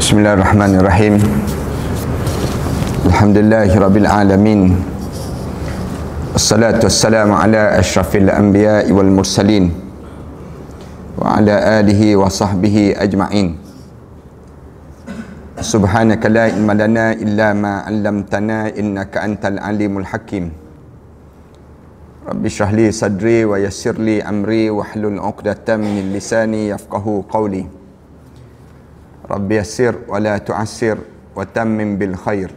Bismillahirrahmanirrahim. Alhamdulillahirabbil alamin. Wassalatu wassalamu ala asyrafil anbiya'i wal mursalin wa ala alihi wa sahbihi ajma'in. Subhanaka la ilma lana illa ma 'allamtana innaka antal alimul hakim. Rabbi shrah li sadri wa yassir li amri wahlul 'uqdatam min lisani yafqahu qawli. Rabbi yassir wa la tu'assir wa tammim bil khair.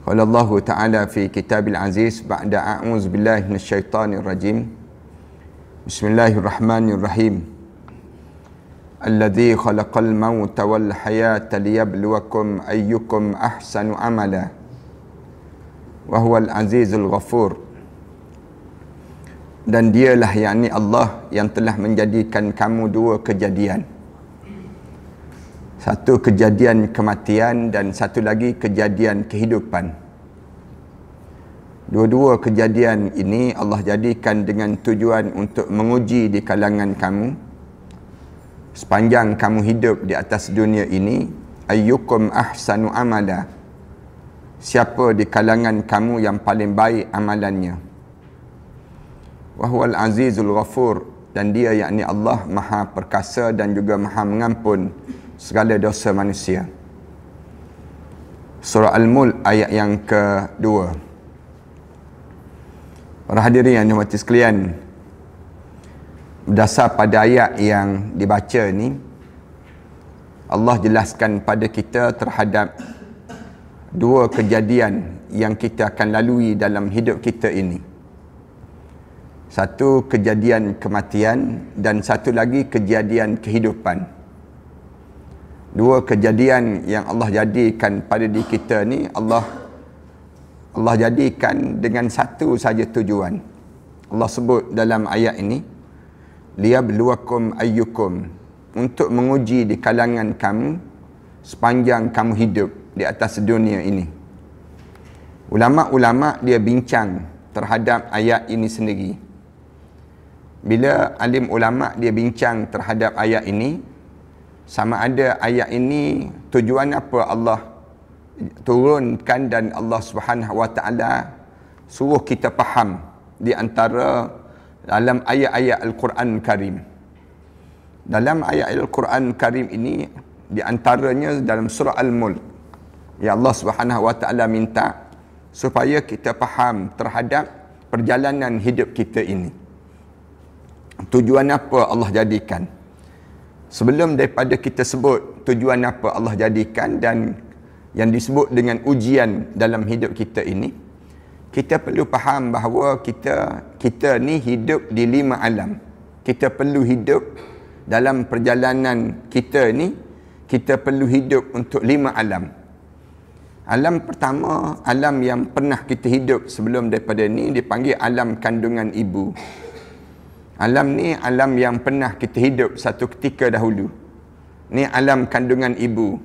Qala Allah Ta'ala fi kitabil aziz ba'da a'udzu billahi minasyaitonir rajim. Bismillahirrahmanirrahim. Alladzi khalaqal mauta wal hayata liyabluwakum ayyukum ahsanu amala wa huwal azizul ghafur. Dan dialah yakni Allah yang telah menjadikan kamu dua kejadian. Satu kejadian kematian dan satu lagi kejadian kehidupan. Dua-dua kejadian ini Allah jadikan dengan tujuan untuk menguji di kalangan kamu sepanjang kamu hidup di atas dunia ini, ayyukum ahsanu amala, siapa di kalangan kamu yang paling baik amalannya. Wa huwal azizul ghafur, dan dia yakni Allah Maha Perkasa dan juga Maha Mengampun segala dosa manusia. Surah Al-Mulk ayat yang kedua. Para hadirin yang dihormati sekalian, berdasar pada ayat yang dibaca ni, Allah jelaskan pada kita terhadap dua kejadian yang kita akan lalui dalam hidup kita ini. Satu kejadian kematian dan satu lagi kejadian kehidupan. Dua kejadian yang Allah jadikan pada diri kita ni, Allah jadikan dengan satu saja tujuan. Allah sebut dalam ayat ini, liyabluwakum ayyukum, untuk menguji di kalangan kamu sepanjang kamu hidup di atas dunia ini. Ulama-ulama dia bincang terhadap ayat ini sendiri. Bila alim ulama dia bincang terhadap ayat ini, sama ada ayat ini tujuan apa Allah turunkan dan Allah Subhanahu wa taala suruh kita faham di antara dalam ayat-ayat Al-Quran Karim. Dalam ayat Al-Quran Karim ini, di antaranya dalam surah Al-Mulk, ya Allah Subhanahu wa taala minta supaya kita faham terhadap perjalanan hidup kita ini. Tujuan apa Allah jadikan? Sebelum daripada kita sebut tujuan apa Allah jadikan dan yang disebut dengan ujian dalam hidup kita ini, kita perlu faham bahawa kita ni hidup di 5 alam. Kita perlu hidup dalam perjalanan kita ni, kita perlu hidup untuk 5 alam. Alam pertama, alam yang pernah kita hidup sebelum daripada ni, dipanggil alam kandungan ibu. Alam ni alam yang pernah kita hidup satu ketika dahulu. Ni alam kandungan ibu.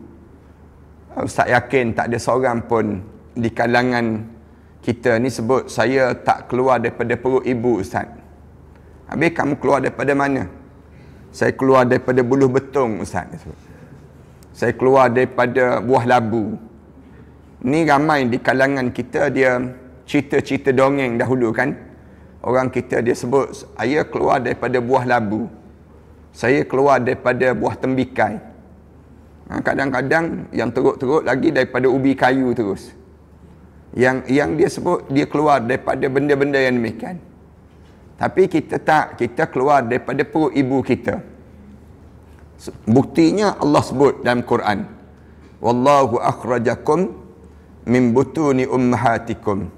Ustaz yakin tak ada seorang pun di kalangan kita ni sebut, saya tak keluar daripada perut ibu, Ustaz. Habis kamu keluar daripada mana? Saya keluar daripada buluh betung, Ustaz. Saya keluar daripada buah labu. Ni ramai di kalangan kita dia cerita-cerita dongeng dahulu kan. Orang kita dia sebut, saya keluar daripada buah labu, saya keluar daripada buah tembikai. Kadang-kadang yang teruk-teruk lagi daripada ubi kayu terus. Yang dia sebut, dia keluar daripada benda-benda yang demikian. Tapi kita tak, kita keluar daripada perut ibu kita. Buktinya Allah sebut dalam Quran, wallahu akhrajakum min butuni ummahatikum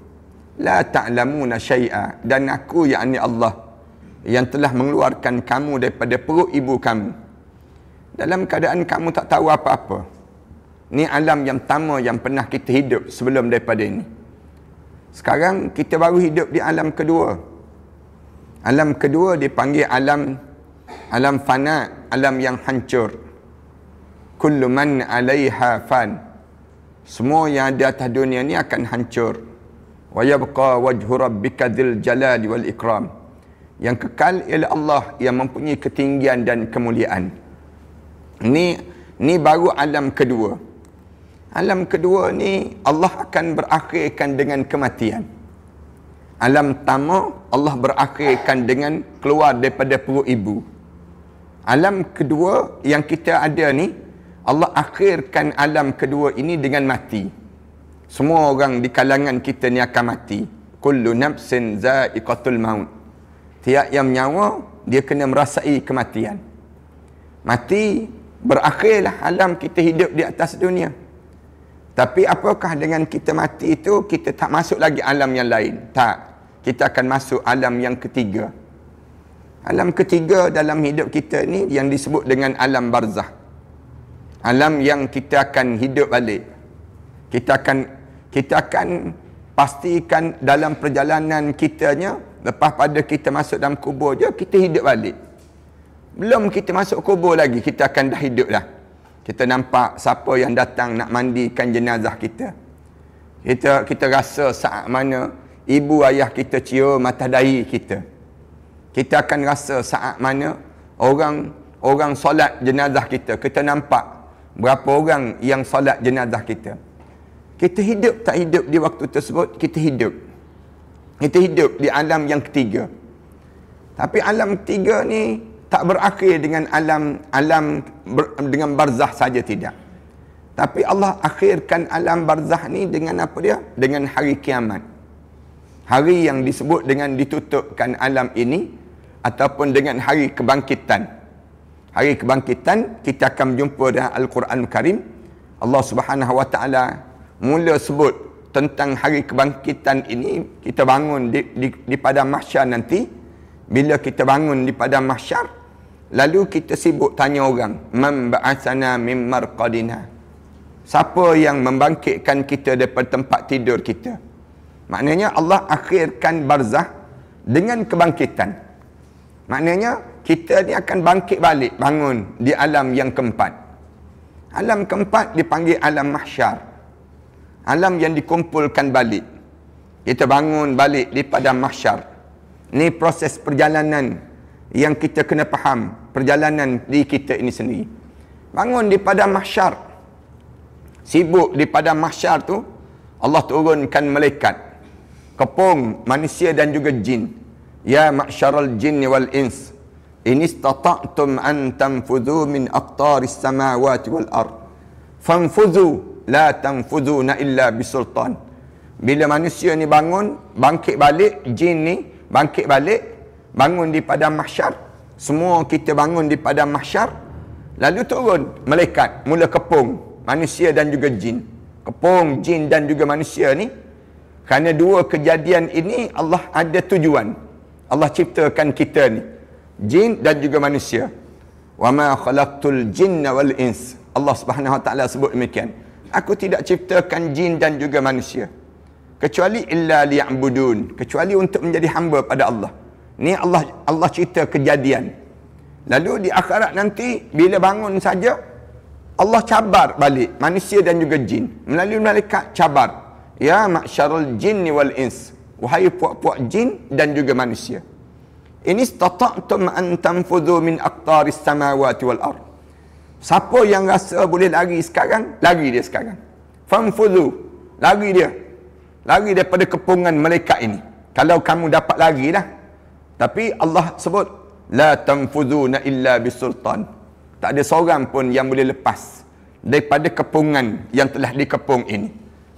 la ta'lamuna syai'a, dan aku yakni Allah yang telah mengeluarkan kamu daripada perut ibu kamu dalam keadaan kamu tak tahu apa-apa. Ni alam yang pertama yang pernah kita hidup sebelum daripada ini. Sekarang kita baru hidup di alam kedua. Alam kedua dipanggil alam fana, alam yang hancur. Kullu man 'alaiha fan, semua yang ada atas dunia ni akan hancur. Wa yabqa wajhu rabbika dzil jalali wal ikram, yang kekal ialah Allah yang mempunyai ketinggian dan kemuliaan. Ini Ni baru alam kedua. Alam kedua ni Allah akan berakhirkan dengan kematian. Alam pertama Allah berakhirkan dengan keluar daripada perut ibu. Alam kedua yang kita ada ni, Allah akhirkan alam kedua ini dengan mati. Semua orang di kalangan kita ni akan mati. Kullu nafsin za'iqatul maut. Tiap yang menyawa, dia kena merasai kematian. Mati, berakhirlah alam kita hidup di atas dunia. Tapi apakah dengan kita mati itu, kita tak masuk lagi alam yang lain? Tak. Kita akan masuk alam yang ketiga. Alam ketiga dalam hidup kita ni yang disebut dengan alam barzah. Alam yang kita akan hidup balik. Kita akan pastikan dalam perjalanan kitanya, lepas pada kita masuk dalam kubur je, kita hidup balik. Belum kita masuk kubur lagi, kita akan dah hidup dah. Kita nampak siapa yang datang nak mandikan jenazah kita. Kita rasa saat mana ibu ayah kita cium atas dahi kita. Kita akan rasa saat mana orang solat jenazah kita. Kita nampak berapa orang yang solat jenazah kita. Kita hidup tak hidup di waktu tersebut, kita hidup. Kita hidup di alam yang ketiga. Tapi alam ketiga ni tak berakhir dengan dengan barzah saja, tidak. Tapi Allah akhirkan alam barzah ni dengan apa dia? Dengan hari kiamat. Hari yang disebut dengan ditutupkan alam ini, ataupun dengan hari kebangkitan. Hari kebangkitan, kita akan berjumpa dengan Al-Quran Karim. Allah Subhanahu Wa Taala mula sebut tentang hari kebangkitan ini. Kita bangun di padang mahsyar nanti. Bila kita bangun di padang mahsyar, lalu kita sibuk tanya orang, man ba'atsana min marqadina. Siapa yang membangkitkan kita daripada tempat tidur kita? Maknanya Allah akhirkan barzah dengan kebangkitan. Maknanya kita ni akan bangkit balik, bangun di alam yang keempat. Alam keempat dipanggil alam mahsyar. Alam yang dikumpulkan balik. Kita bangun balik di padang mahsyar. Ni proses perjalanan yang kita kena faham. Perjalanan di kita ini sendiri. Bangun di padang mahsyar. Sibuk di padang mahsyar tu, Allah turunkan malaikat. Kepung manusia dan juga jin. Ya ma'syaral jinni wal ins, in istata'tum an tanfudhu min aqtaris samawati wal ard, fanfudhu la tanfudhuna illa bisultan. Bila manusia ni bangun, bangkit balik, jin ni bangkit balik, bangun di padang mahsyar. Semua kita bangun di padang mahsyar. Lalu turun malaikat, mula kepung manusia dan juga jin. Kepung jin dan juga manusia ni, kerana dua kejadian ini Allah ada tujuan. Allah ciptakan kita ni, jin dan juga manusia. Wa ma khalaqtul jinna wal ins. Allah Subhanahu Wa Taala sebut demikian. Aku tidak ciptakan jin dan juga manusia kecuali illa liya'budun, kecuali untuk menjadi hamba pada Allah. Ni Allah cerita kejadian. Lalu di akhirat nanti bila bangun saja, Allah cabar balik manusia dan juga jin melalui malaikat cabar. Ya ma'syarul jinni wal ins, wahai puak-puak jin dan juga manusia. Ini istata'tum an tanfudhu min aqtaris samawati wal ard. Siapa yang rasa boleh lari sekarang, lari dia sekarang. Fanfudhu, lari dia. Lari daripada kepungan malaikat ini. Kalau kamu dapat lari dah. Tapi Allah sebut, la tanfudhuna illa bisultan. Tak ada seorang pun yang boleh lepas daripada kepungan yang telah dikepung ini.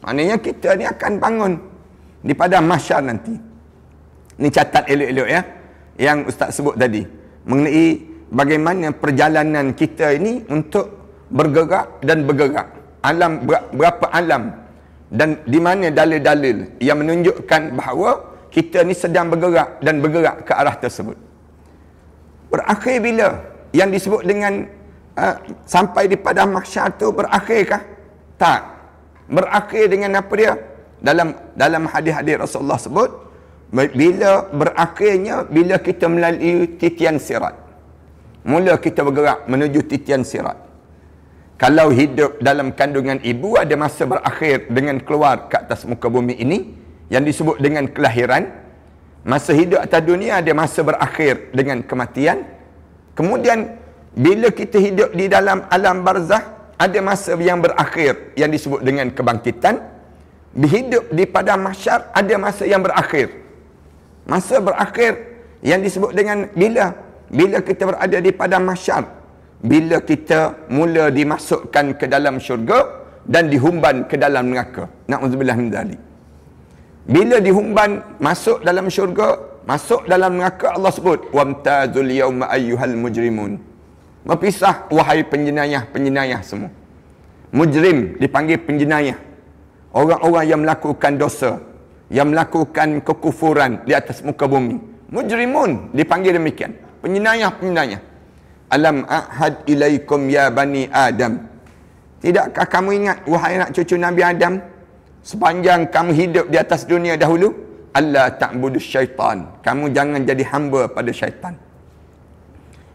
Maknanya kita ni akan bangun di padang mahsyar nanti. Ni catat elok-elok ya, yang Ustaz sebut tadi, mengenai bagaimana perjalanan kita ini untuk bergerak dan bergerak. Alam, berapa alam, dan di mana dalil-dalil yang menunjukkan bahawa kita ni sedang bergerak dan bergerak ke arah tersebut. Berakhir bila? Yang disebut dengan sampai di padang mahsyar tu berakhirkah? Tak. Berakhir dengan apa dia? Dalam hadis-hadis Rasulullah sebut, bila berakhirnya bila kita melalui titian sirat. Mula kita bergerak menuju titian sirat. Kalau hidup dalam kandungan ibu, ada masa berakhir dengan keluar ke atas muka bumi ini, yang disebut dengan kelahiran. Masa hidup atas dunia ada masa berakhir dengan kematian. Kemudian Bila kita hidup di dalam alam barzah, ada masa yang berakhir yang disebut dengan kebangkitan. Hidup di padang mahsyar, ada masa yang berakhir. Masa berakhir yang disebut dengan bila kita berada di padang mahsyar, bila kita mula dimasukkan ke dalam syurga dan dihumban ke dalam neraka. Na'udzubillah min dzalik. Bila dihumban masuk dalam syurga, masuk dalam neraka, Allah sebut wamtazul yauma ayyuhal mujrimun. Berpisah wahai penjenayah-penjenayah semua. Mujrim dipanggil penjenayah. Orang-orang yang melakukan dosa, yang melakukan kekufuran di atas muka bumi. Mujrimun dipanggil demikian. Penjenayah-penjenayah. Alam ahad ilaikum ya bani Adam. Tidakkah kamu ingat wahai anak cucu Nabi Adam, sepanjang kamu hidup di atas dunia dahulu, Allah ta'budu syaitan. Kamu jangan jadi hamba pada syaitan.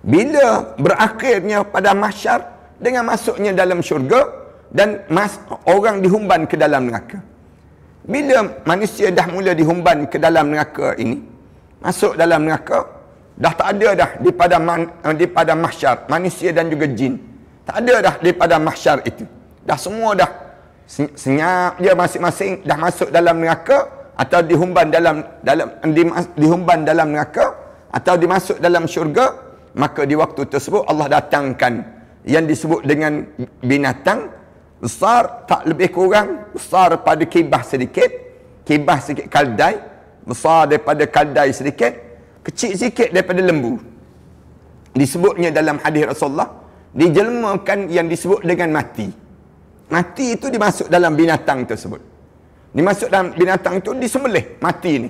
Bila berakhirnya pada mahsyar dengan masuknya dalam syurga dan orang dihumban ke dalam neraka. Bila manusia dah mula dihumban ke dalam neraka ini, masuk dalam neraka, dah tak ada dah di padang mahsyar manusia dan juga jin. Tak ada dah di padang mahsyar itu. Dah semua dah senyap je masing-masing dah masuk dalam neraka atau dihumban dalam neraka atau dimasuk dalam syurga. Maka di waktu tersebut Allah datangkan yang disebut dengan binatang besar, tak lebih kurang besar pada kibah sedikit kaldai, besar daripada kaldai sedikit, kecil sikit daripada lembu. Disebutnya dalam hadis Rasulullah, dijelmakan yang disebut dengan mati. Mati itu dimasuk dalam binatang tersebut. Dimasuk dalam binatang itu, disembelih mati ni.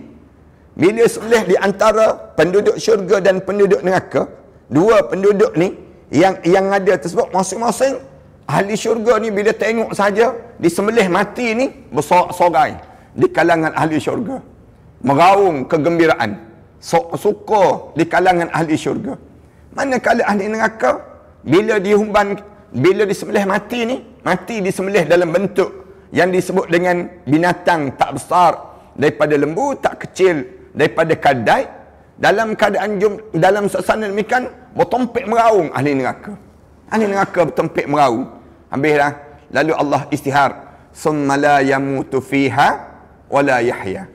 Bila sembelih di antara penduduk syurga dan penduduk neraka, dua penduduk ni yang ada tersebut, masing-masing ahli syurga ni bila tengok saja disembelih mati ni, bersorak-sorai di kalangan ahli syurga. Meraung kegembiraan, suka di kalangan ahli syurga. Manakala ahli neraka, bila disembelih mati ni, mati disembelih dalam bentuk yang disebut dengan binatang tak besar daripada lembu, tak kecil daripada kadai. Dalam keadaan dalam suasana demikian, bertempik meraung ahli neraka. Ahli neraka bertempik meraung. Habislah, lalu Allah istihar, summa la yamutu fiha wa la yahya.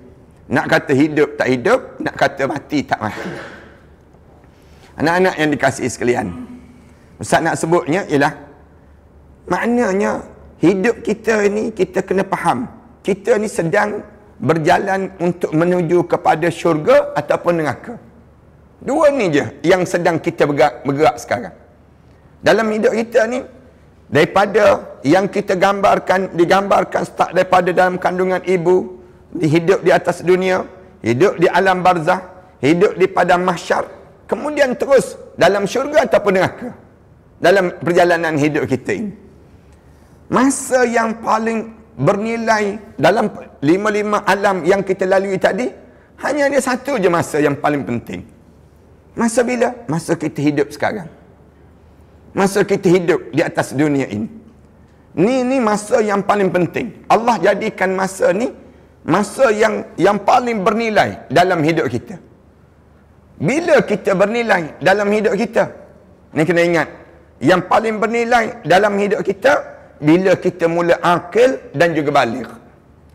Nak kata hidup tak hidup, nak kata mati tak mati. Anak-anak yang dikasihi sekalian, Ustaz nak sebutnya ialah, maknanya hidup kita ni, kita kena faham, kita ni sedang berjalan untuk menuju kepada syurga ataupun neraka. Dua ni je yang sedang kita bergerak sekarang. Dalam hidup kita ni, daripada yang kita digambarkan start daripada dalam kandungan ibu, hidup di atas dunia, hidup di alam barzah, hidup di padang mahsyar, kemudian terus dalam syurga ataupun neraka. Dalam perjalanan hidup kita ini, masa yang paling bernilai dalam lima alam yang kita lalui tadi, hanya ada satu je masa yang paling penting. Masa bila? Masa kita hidup sekarang. Masa kita hidup di atas dunia ini. Ni masa yang paling penting. Allah jadikan masa ni masa yang paling bernilai dalam hidup kita. Bila kita bernilai dalam hidup kita, ni kena ingat, yang paling bernilai dalam hidup kita bila kita mula akil dan juga baligh.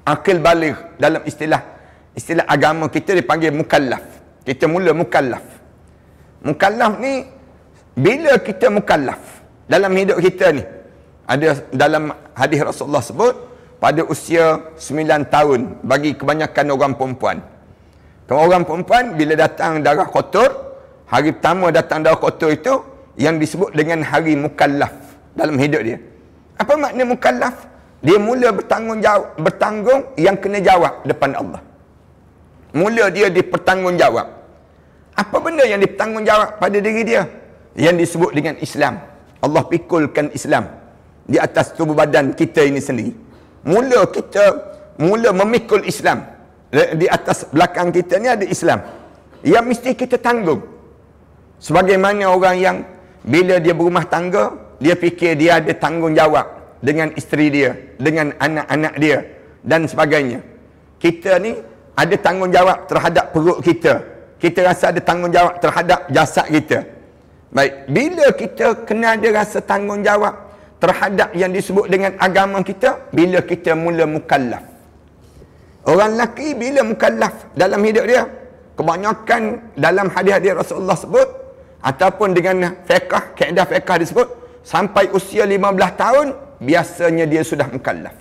Akil baligh dalam istilah agama kita dipanggil mukallaf. Kita mula mukallaf. Mukallaf ni, bila kita mukallaf dalam hidup kita ni, ada dalam hadis Rasulullah sebut, pada usia 9 tahun bagi kebanyakan orang perempuan. Kalau orang perempuan bila datang darah kotor, hari pertama datang darah kotor itu yang disebut dengan hari mukallaf dalam hidup dia. Apa makna mukallaf? Dia mula bertanggung yang kena jawab depan Allah. Mula dia dipertanggungjawab. Apa benda yang dipertanggungjawab pada diri dia? Yang disebut dengan Islam. Allah pikulkan Islam di atas tubuh badan kita ini sendiri. Mula memikul Islam. Di atas belakang kita ni ada Islam yang mesti kita tanggung. Sebagaimana orang yang bila dia berumah tangga, dia fikir dia ada tanggungjawab dengan isteri dia, dengan anak-anak dia dan sebagainya. Kita ni ada tanggungjawab terhadap perut kita. Kita rasa ada tanggungjawab terhadap jasad kita. Baik, bila kita kena ada rasa tanggungjawab terhadap yang disebut dengan agama kita, bila kita mula mukallaf. Orang lelaki bila mukallaf dalam hidup dia, kebanyakan dalam hadis-hadis Rasulullah sebut, ataupun dengan fiqh, kaedah fiqh disebut, sampai usia 15 tahun, biasanya dia sudah mukallaf.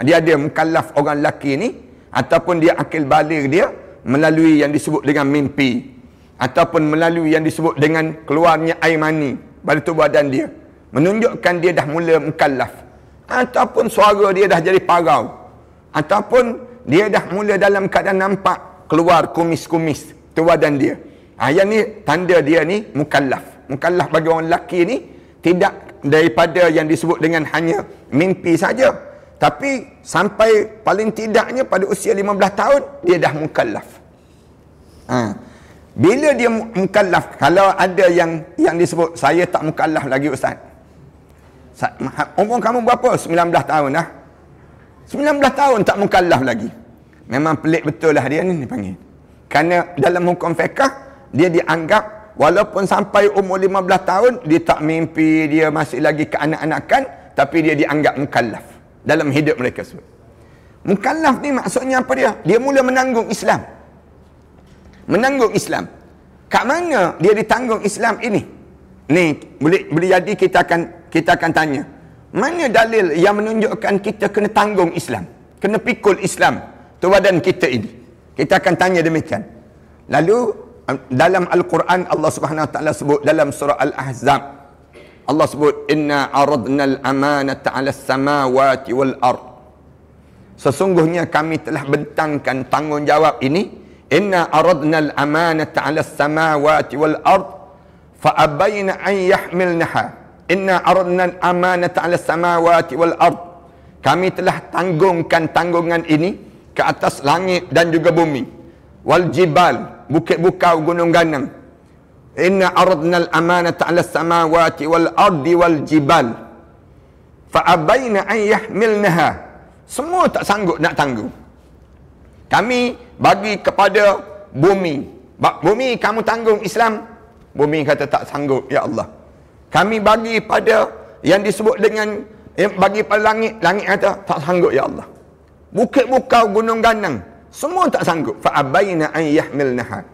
Dia ada mukallaf orang lelaki ni, ataupun dia akil baligh dia, melalui yang disebut dengan mimpi, ataupun melalui yang disebut dengan keluarnya air mani pada tubuh badan dia, menunjukkan dia dah mula mukallaf. Ataupun suara dia dah jadi parau, ataupun dia dah mula dalam keadaan nampak keluar kumis-kumis tubuh badan dia. Yang ni tanda dia ni mukallaf. Mukallaf bagi orang lelaki ni tidak daripada yang disebut dengan hanya mimpi saja, tapi sampai paling tidaknya pada usia 15 tahun dia dah mukallaf. Bila dia mukallaf, kalau ada yang disebut saya tak mukallaf lagi ustaz. Umur kamu berapa? 19 tahun dah. 19 tahun tak mukallaf lagi. Memang pelik betul lah dia ni dipanggil. Kerana dalam hukum fiqh dia dianggap walaupun sampai umur 15 tahun dia tak mimpi, dia masih lagi kekanak-anakan, tapi dia dianggap mukallaf dalam hidup mereka semua. Mukallaf ni maksudnya apa dia? Dia mula menanggung Islam. Menanggung Islam. Kat mana dia ditanggung Islam ini? Ni boleh jadi kita akan tanya. Mana dalil yang menunjukkan kita kena tanggung Islam? Kena pikul Islam tu badan kita ini? Kita akan tanya demikian. Lalu dalam Al-Quran Allah Subhanahu Wa Taala sebut dalam surah Al-Ahzab. Allah sebut inna aradna al-amanata 'ala as-samawati wal ard. Sesungguhnya kami telah bentangkan tanggungjawab ini. Inna aradna al-amanata 'ala as-samawati wal ard fa abayna an yahmilnaha. Inna aradna al-amanata 'ala as-samawati wal ard. Kami telah tanggungkan tanggungan ini ke atas langit dan juga bumi. Wal jibal, bukit-bukau, gunung ganang. Inna aradna al-amanata 'ala as-samawati wal ardi wal jibal fa abayna an yahmilnaha. Semua tak sanggup nak tanggung. Kami bagi kepada bumi. Bumi kamu tanggung Islam. Bumi kata tak sanggup ya Allah. Kami bagi pada yang disebut dengan bagi pada langit. Langit kata tak sanggup ya Allah. Bukit-bukau, gunung ganang, semua tak sanggup. Fa abayna an yahmilnaha.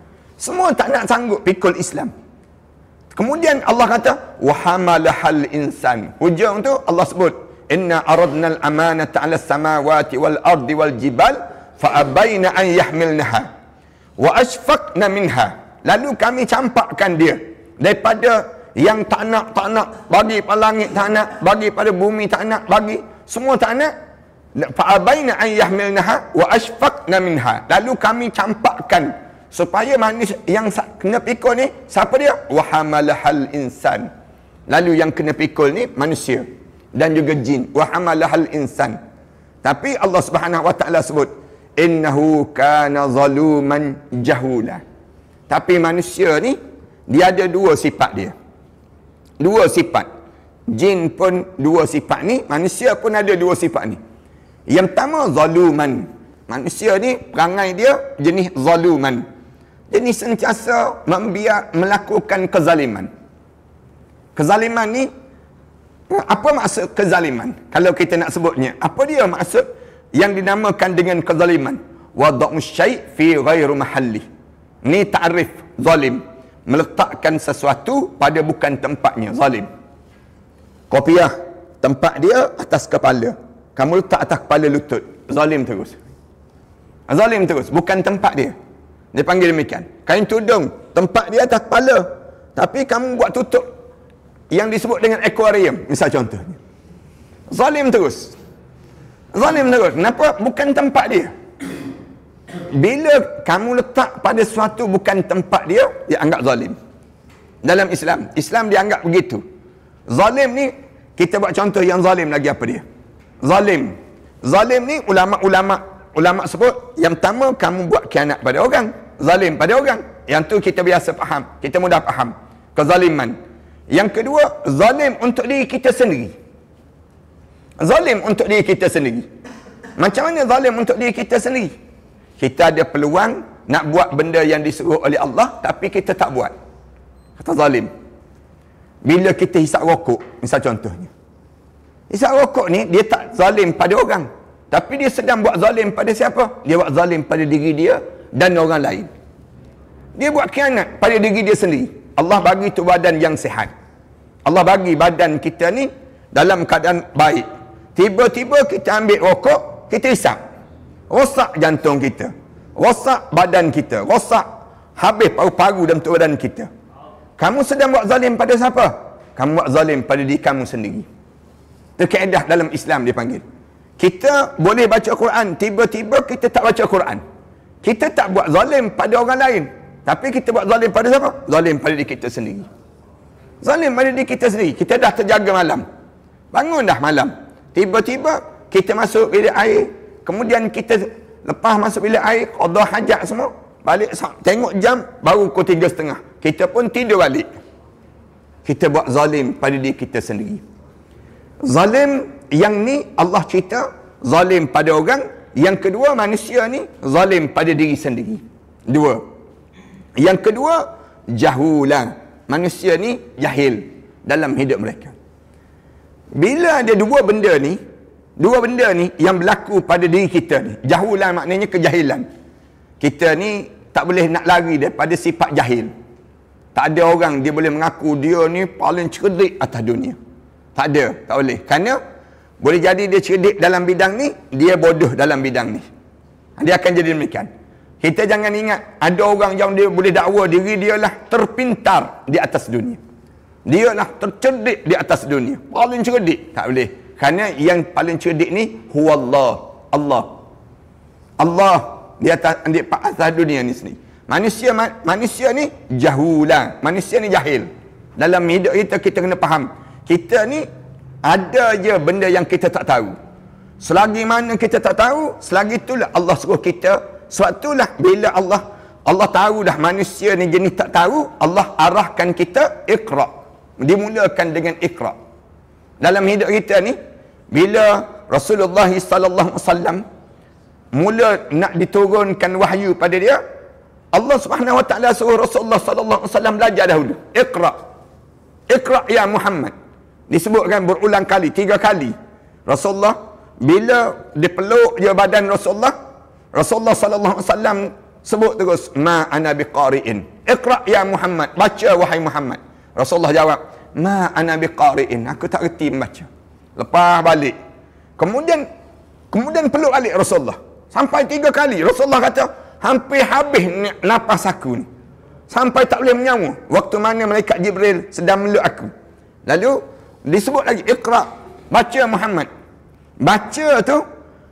Semua tak nak sanggup pikul Islam. Kemudian Allah kata wa hamalahal insan. Hujung tu Allah sebut inna aradna al-amanata 'ala as-samawati wal ardi wal jibal fa abayna an yahmilnaha wa ashfaqna minha. Lalu kami campakkan dia daripada yang tak nak bagi pada langit, tak nak bagi pada bumi, tak nak bagi, semua tak nak. Fa abayna an yahmilnaha wa ashfaqna minha. Lalu kami campakkan supaya manusia yang kena pikul ni siapa dia? Wa hamalahal insan. Lalu yang kena pikul ni manusia dan juga jin. Wa hamalahal insan. Tapi Allah Subhanahu Wa Taala sebut innahu kana zaluman jahula. Tapi manusia ni dia ada dua sifat dia. Dua sifat. Jin pun dua sifat ni, manusia pun ada dua sifat ni. Yang pertama zaluman. Manusia ni perangai dia jenis zaluman. Jenis sentiasa melakukan kezaliman. Kezaliman ni apa maksud kezaliman? Kalau kita nak sebutnya, apa dia maksud yang dinamakan dengan kezaliman? Wada'u syai' fi ghairi mahalli. Ni ta'rif zalim. Meletakkan sesuatu pada bukan tempatnya, zalim. Kopiah, tempat dia atas kepala. Kamu letak atas kepala lutut, zalim terus. Zalim terus, bukan tempat dia. Dia panggil demikian. Kain tudung, tempat dia atas kepala. Tapi kamu buat tutup yang disebut dengan akuarium, misal contohnya. Zalim terus. Zalim terus. Kenapa? Bukan tempat dia. Bila kamu letak pada sesuatu bukan tempat dia, dia anggap zalim. Dalam Islam, Islam dianggap begitu. Zalim ni, kita buat contoh yang zalim lagi apa dia? Zalim. Zalim ni ulama sebut, yang pertama kamu buat khianat pada orang, zalim pada orang. Yang tu kita biasa faham, kita mudah faham. Kezaliman. Yang kedua, zalim untuk diri kita sendiri. Zalim untuk diri kita sendiri. Macam mana zalim untuk diri kita sendiri? Kita ada peluang nak buat benda yang disuruh oleh Allah, tapi kita tak buat. Kata zalim. Bila kita hisap rokok, misal contohnya. Hisap rokok ni, dia tak zalim pada orang. Tapi dia sedang buat zalim pada siapa? Dia buat zalim pada diri dia dan orang lain. Dia buat khianat pada diri dia sendiri. Allah bagi tu badan yang sihat. Allah bagi badan kita ni dalam keadaan baik. Tiba-tiba kita ambil rokok, kita hisap. Rosak jantung kita. Rosak badan kita. Rosak habis paru-paru dalam tubuh badan kita. Kamu sedang buat zalim pada siapa? Kamu buat zalim pada diri kamu sendiri. Itu kaedah dalam Islam dia panggil. Kita boleh baca Quran, tiba-tiba kita tak baca Quran. Kita tak buat zalim pada orang lain. Tapi kita buat zalim pada siapa? Zalim pada diri kita sendiri. Zalim pada diri kita sendiri. Kita dah terjaga malam. Bangun dah malam. Tiba-tiba kita masuk bilik air. Kemudian kita lepas masuk bilik air, qada hajat semua. Balik tengok jam, baru pukul 3:30. Kita pun tidur balik. Kita buat zalim pada diri kita sendiri. Zalim yang ni Allah cerita, zalim pada orang. Yang kedua, manusia ni zalim pada diri sendiri. Dua. Yang kedua, jahulan. Manusia ni jahil dalam hidup mereka. Bila ada dua benda ni yang berlaku pada diri kita ni, jahulan maknanya kejahilan. Kita ni tak boleh nak lari daripada sifat jahil. Tak ada orang dia boleh mengaku dia ni paling cerdik atas dunia. Tak ada, tak boleh. Kerana boleh jadi dia cerdik dalam bidang ni, dia bodoh dalam bidang ni. Dia akan jadi demikian. Kita jangan ingat ada orang yang dia boleh dakwa diri dia lah terpintar di atas dunia. Dia lah tercerdik di atas dunia. Paling cerdik. Tak boleh. Kerana yang paling cerdik ni huwallah. Allah. Allah di atas dunia ni sendiri. Manusia ni jahulah. Manusia ni jahil. Dalam hidup kita kena faham. Kita ni ada je benda yang kita tak tahu. Selagi mana kita tak tahu, selagi itulah Allah suruh kita. Sebab itulah bila Allah tahu dah manusia ni jenis tak tahu, Allah arahkan kita iqra. Dimulakan dengan iqra. Dalam hidup kita ni, bila Rasulullah sallallahu alaihi wasallam mula nak diturunkan wahyu pada dia, Allah Subhanahu wa taala suruh Rasulullah sallallahu alaihi wasallam belajar dahulu. Iqra. Iqra ya Muhammad. Disebutkan berulang kali, 3 kali. Rasulullah bila dipeluk je badan Rasulullah sallallahu alaihi wasallam sebut terus ma ana biqari'in. Iqra ya Muhammad, baca wahai Muhammad. Rasulullah jawab, ma ana biqari'in, aku tak reti membaca. Lepas balik. Kemudian peluk balik Rasulullah. Sampai 3 kali. Rasulullah kata, hampir habis nafas aku ni. Sampai tak boleh menyawa. Waktu mana malaikat Jibril sedang meluk aku. Lalu disebut lagi, Iqra, baca Muhammad. Baca tu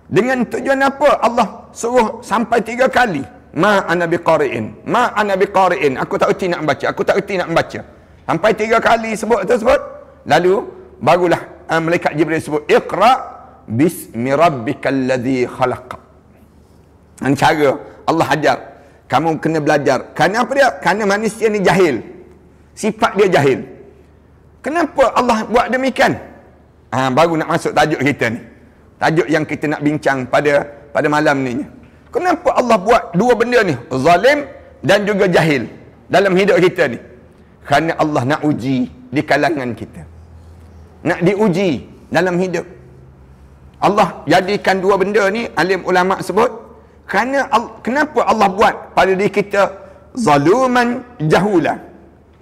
dengan tujuan apa? Allah suruh sampai 3 kali. Ma ana biqari'in. Ma ana biqari'in. Aku tak erti nak membaca. Aku tak erti nak membaca. Sampai 3 kali sebut tersebut. Lalu barulah malaikat Jibril sebut, Iqra bismi rabbikal ladzi khalaq. Dengan cara Allah ajar, kamu kena belajar. Kerana apa dia? Kerana manusia ni jahil. Sifat dia jahil. Kenapa Allah buat demikian? Baru nak masuk tajuk kita ni. Tajuk yang kita nak bincang pada malam ni. Kenapa Allah buat dua benda ni? Zalim dan juga jahil dalam hidup kita ni. Kerana Allah nak uji di kalangan kita. Nak diuji dalam hidup. Allah jadikan dua benda ni, alim ulama sebut, kenapa Allah buat pada diri kita zaluman jahulan.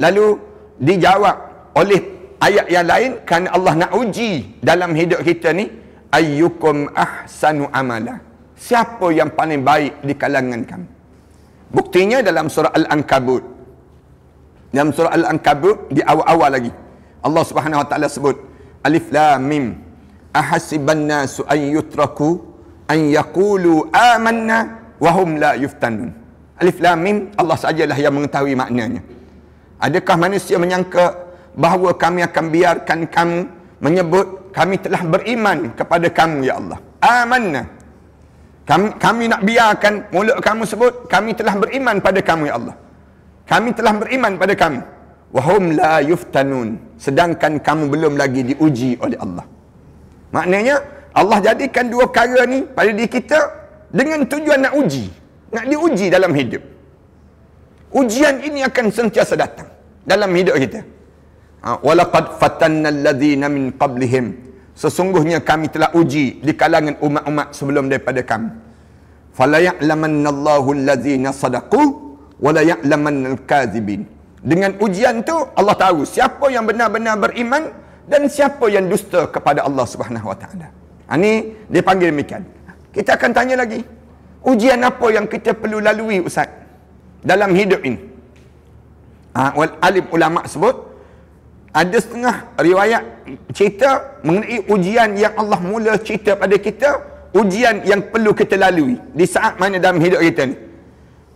Lalu dijawab oleh ayat yang lain, kerana Allah nak uji dalam hidup kita ni, ayyukum ahsanu amala. Siapa yang paling baik di kalangan kamu? Buktinya dalam surah Al-Ankabut. Dalam surah Al-Ankabut di awal-awal lagi, Allah Subhanahu wa taala sebut, Alif Lam Mim, ahasiban nasu an yutraku an yaqulu amanna wa hum la yuftanun. Alif Lam Mim, Allah sajalah yang mengetahui maknanya. Adakah manusia menyangka bahawa kami akan biarkan kamu menyebut kami telah beriman kepada kamu ya Allah? Amanna. Kami nak biarkan mulut kamu sebut kami telah beriman pada kamu ya Allah. Kami telah beriman pada kamu. Wahum la yuftanun. Sedangkan kamu belum lagi diuji oleh Allah. Maknanya Allah jadikan dua perkara ni pada diri kita dengan tujuan nak uji. Nak diuji dalam hidup. Ujian ini akan sentiasa datang dalam hidup kita. Walaqad fatanna alladhina min qablihim. Sesungguhnya kami telah uji di kalangan umat-umat sebelum daripada kami. Fala ya'lamannallahu allazina sadaqu wa la ya'lamannal kadzibin. Dengan ujian tu Allah tahu siapa yang benar-benar beriman dan siapa yang dusta kepada Allah Subhanahu wa taala. Ini dia panggil demikian. Kita akan tanya lagi. Ujian apa yang kita perlu lalui Ustaz dalam hidup ini? Alim ulama sebut ada setengah riwayat cerita mengenai ujian yang Allah mula cerita pada kita, ujian yang perlu kita lalui di saat mana dalam hidup kita ni.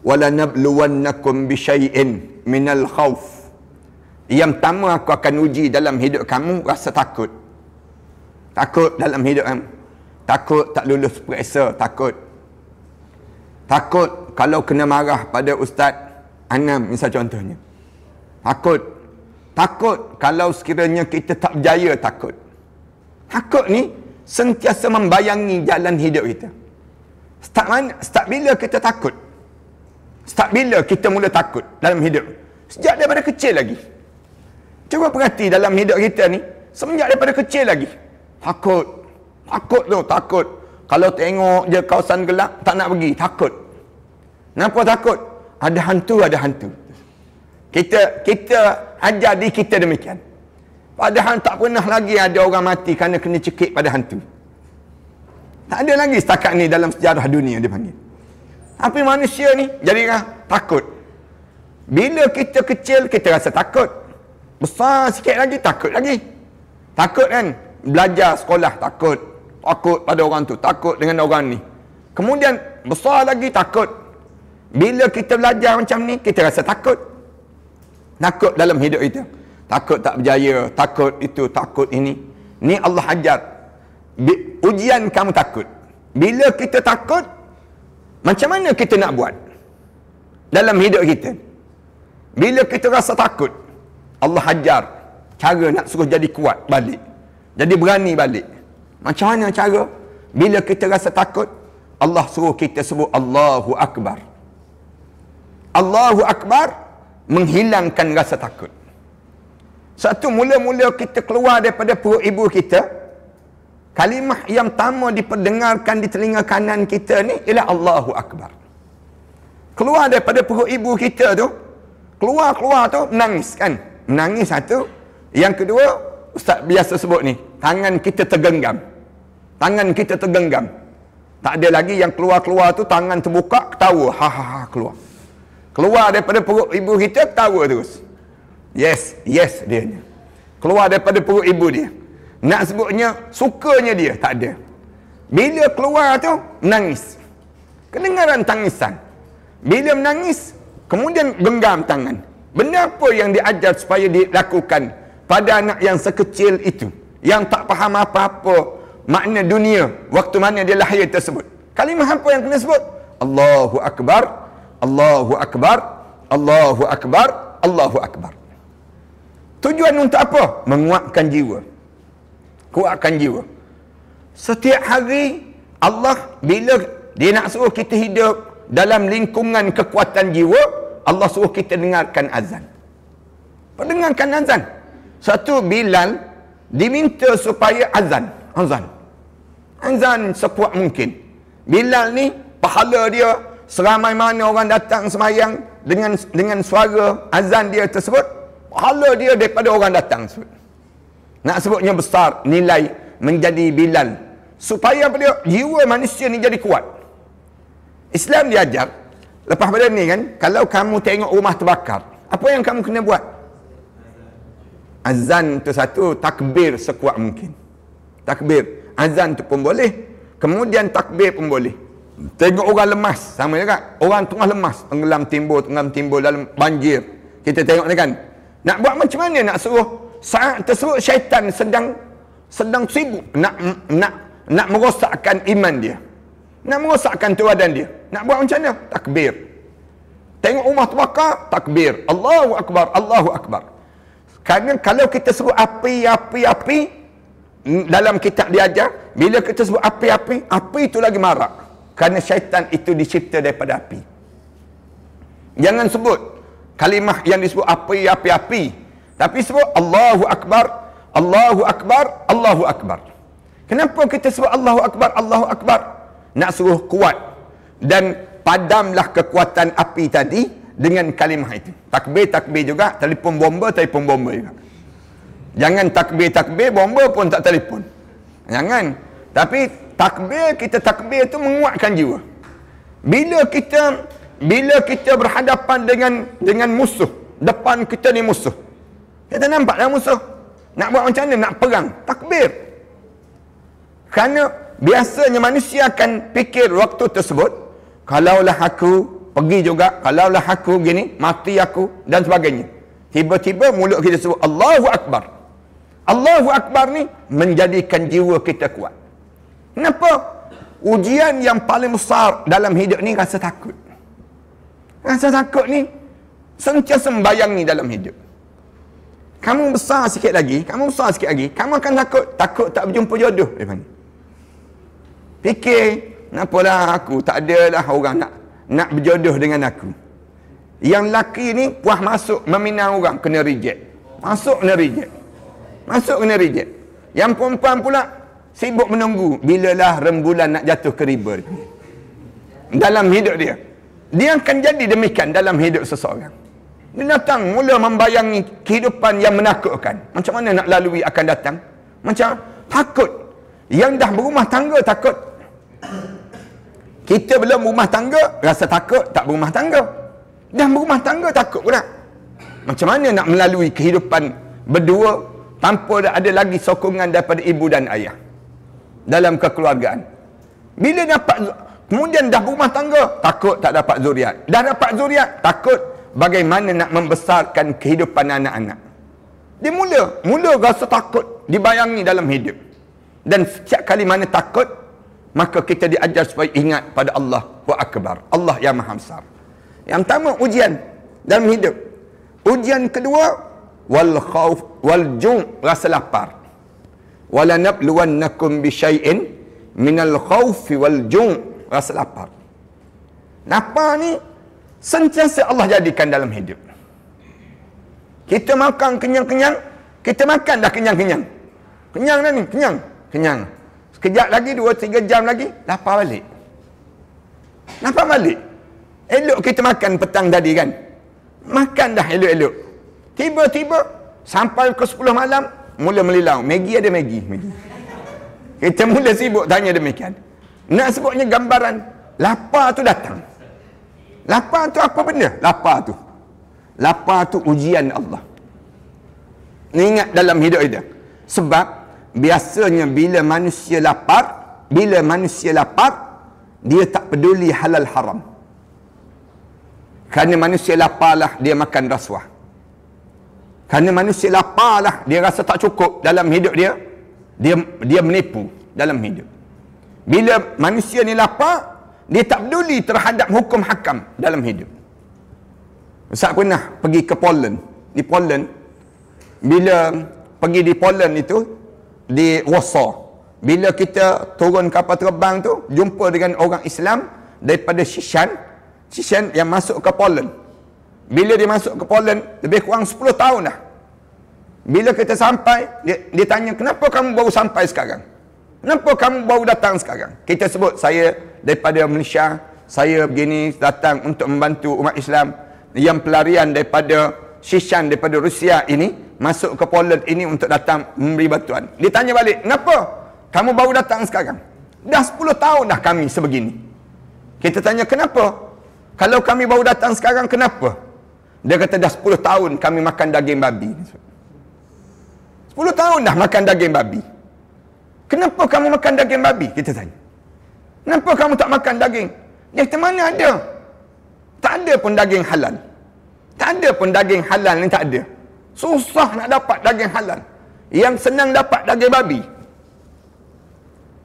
Walanabluwannakum bisyai'in minal khauf. Yang pertama aku akan uji dalam hidup kamu rasa takut. Takut dalam hidup kamu. Takut tak lulus periksa, takut. Takut kalau kena marah pada Ustaz Anam misal contohnya. Takut. Takut kalau sekiranya kita tak berjaya, takut. Takut ni sentiasa membayangi jalan hidup kita. Start bila kita takut? Start bila kita mula takut dalam hidup? Sejak daripada kecil lagi. Cuba perhati dalam hidup kita ni, semenjak daripada kecil lagi. Takut. Takut tu, takut. Kalau tengok je kawasan gelap, tak nak pergi, takut. Kenapa takut? Ada hantu, ada hantu. Kita ajar diri kita demikian. Padahal tak pernah lagi ada orang mati kerana kena cekik pada hantu. Tak ada lagi setakat ni dalam sejarah dunia dia panggil. Tapi manusia ni jadi takut. Bila kita kecil kita rasa takut. Besar sikit lagi takut lagi. Takut kan? Belajar sekolah takut. Takut pada orang tu, takut dengan orang ni. Kemudian besar lagi takut. Bila kita belajar macam ni kita rasa takut. Takut dalam hidup kita. Takut tak berjaya, takut itu, takut ini. Ni Allah ajar. Ujian kamu takut. Bila kita takut, macam mana kita nak buat dalam hidup kita? Bila kita rasa takut, Allah ajar cara nak suruh jadi kuat balik. Jadi berani balik. Macam mana cara? Bila kita rasa takut, Allah suruh kita sebut Allahu Akbar. Allahu Akbar menghilangkan rasa takut. Satu, mula-mula kita keluar daripada perut ibu kita, kalimah yang pertama diperdengarkan di telinga kanan kita ni ialah Allahu Akbar. Keluar daripada perut ibu kita tu, keluar tu menangis kan? Menangis satu. Yang kedua, Ustaz biasa sebut ni, tangan kita tergenggam. Tangan kita tergenggam. Tak ada lagi yang keluar tu tangan terbuka, ketawa. Ha keluar. Keluar daripada perut ibu kita, ketawa terus. Yes dia. Keluar daripada perut ibu dia. Nak sebutnya sukanya dia, tak ada. Bila keluar tu, menangis. Kedengaran tangisan. Bila menangis, kemudian genggam tangan. Benda apa yang diajar supaya dilakukan pada anak yang sekecil itu, yang tak faham apa-apa makna dunia waktu mana dia lahir tersebut? Kalimah apa yang kena sebut? Allahu Akbar, Allahu Akbar, Allahu Akbar, Allahu Akbar. Tujuan untuk apa? Menguatkan jiwa. Kuatkan jiwa. Setiap hari Allah bila dia nak suruh kita hidup dalam lingkungan kekuatan jiwa, Allah suruh kita dengarkan azan. Pendengarkan azan. Satu, Bilal diminta supaya azan. Azan sekuat mungkin. Bilal ni pahala dia seramai mana orang datang semayang dengan suara azan dia tersebut, pahala dia daripada orang datang tersebut. Nak sebutnya besar nilai menjadi Bilal supaya dia jiwa manusia ni jadi kuat. Islam diajar lepas pada ni kan, kalau kamu tengok rumah terbakar, apa yang kamu kena buat? Azan tu satu, takbir sekuat mungkin. Takbir. Azan tu pun boleh. Kemudian takbir pun boleh. Tengok orang lemas, sama juga. Orang tengah lemas, tenggelam timbul dalam banjir. Kita tengok ni kan. Nak buat macam mana nak suruh saat tersebut syaitan sedang sibuk nak merosakkan iman dia. Nak merosakkan teladan dia. Nak buat macam mana? Takbir. Tengok rumah terbakar, takbir. Allahu Akbar, Allahu Akbar. Kerana kalau kita sebut api, dalam kitab diajar, bila kita sebut api, api itu lagi marak. Kerana syaitan itu dicipta daripada api. Jangan sebut kalimah yang disebut api. Tapi sebut Allahu Akbar, Allahu Akbar, Allahu Akbar. Kenapa kita sebut Allahu Akbar, Allahu Akbar? Nak suruh kuat dan padamlah kekuatan api tadi dengan kalimah itu. Takbir juga, telefon bomba juga. Jangan takbir bomba pun tak telefon. Jangan. Tapi kita takbir itu menguatkan jiwa. Bila kita berhadapan dengan musuh, depan kita ni musuh. Kita nampaklah musuh. Nak buat macam mana? Nak perang. Takbir. Kerana biasanya manusia akan fikir waktu tersebut, kalaulah aku pergi juga, kalaulah aku gini, mati aku dan sebagainya. Tiba-tiba mulut kita sebut Allahu Akbar. Allahu Akbar ni menjadikan jiwa kita kuat. Kenapa? Ujian yang paling besar dalam hidup ni rasa takut. Rasa takut ni sentiasa membayangi dalam hidup. Kamu besar sikit lagi, kamu akan takut tak berjumpa jodoh depan ni. Fikir, nampalah aku tak adalah orang nak berjodoh dengan aku. Yang lelaki ni puas masuk meminang orang, kena reject. Masuk kena reject. Yang perempuan pula sibuk menunggu bilalah rembulan nak jatuh ke riba dalam hidup dia. Dia akan jadi demikian dalam hidup seseorang. Dia datang mula membayangi kehidupan yang menakutkan. Macam mana nak lalui akan datang? Macam takut. Yang dah berumah tangga takut. Kita belum berumah tangga rasa takut tak berumah tangga. Dah berumah tangga takut pula. Macam mana nak melalui kehidupan berdua tanpa ada lagi sokongan daripada ibu dan ayah dalam kekeluargaan. Bila kemudian dah berumah tangga, takut tak dapat zuriat. Dah dapat zuriat, takut bagaimana nak membesarkan kehidupan anak-anak. Dia mula rasa takut dibayangi dalam hidup. Dan setiap kali mana takut, maka kita diajar supaya ingat pada Allah wa Akbar. Allah yang Maha Besar. Yang pertama ujian dalam hidup. Ujian kedua, wal khauf wal ju', rasa lapar. Wala nabluwannakum bi syai'in minal khaufi wal ju', rasa lapar. Lapar ni sentiasa Allah jadikan dalam hidup. Kita makan kenyang-kenyang, kita makan dah kenyang-kenyang. Kenyang dah ni, kenyang. Sekejap lagi, 2-3 jam lagi, lapar balik. Elok kita makan petang tadi kan. Makan dah elok-elok. Tiba-tiba, sampai ke 10 malam, mula melilau. Maggi ada Maggi. Kita mula sibuk tanya demikian. Nak sebutnya gambaran, lapar tu datang. Lapar tu apa benda? Lapar tu ujian Allah. Ingat dalam hidup kita. Sebab biasanya bila manusia lapar, dia tak peduli halal haram. Kerana manusia laparlah dia makan rasuah. Kerana manusia laparlah dia rasa tak cukup dalam hidup dia. Dia menipu dalam hidup. Bila manusia ni lapar, dia tak peduli terhadap hukum hakam dalam hidup. Ustaz pernah pergi ke Poland. Di Poland, bila pergi di Poland itu, di Warsaw. Bila kita turun kapal terbang tu, jumpa dengan orang Islam daripada Shishan yang masuk ke Poland. Bila dia masuk ke Poland, lebih kurang 10 tahun dah. Bila kita sampai, dia tanya, kenapa kamu baru sampai sekarang? Kenapa kamu baru datang sekarang? Kita sebut, saya daripada Malaysia, saya begini, datang untuk membantu umat Islam yang pelarian daripada Shishan, daripada Rusia ini, masuk ke Poland ini untuk datang memberi bantuan. Dia tanya balik, kenapa kamu baru datang sekarang? Dah 10 tahun dah kami sebegini. Kita tanya, kenapa? Kalau kami baru datang sekarang, kenapa? Dia kata, dah 10 tahun kami makan daging babi. 10 tahun dah makan daging babi. Kenapa kamu makan daging babi? Kita tanya. Kenapa kamu tak makan daging? Dia kata, mana ada? Tak ada pun daging halal. Tak ada pun daging halal ni, tak ada. Susah nak dapat daging halal. Yang senang dapat daging babi.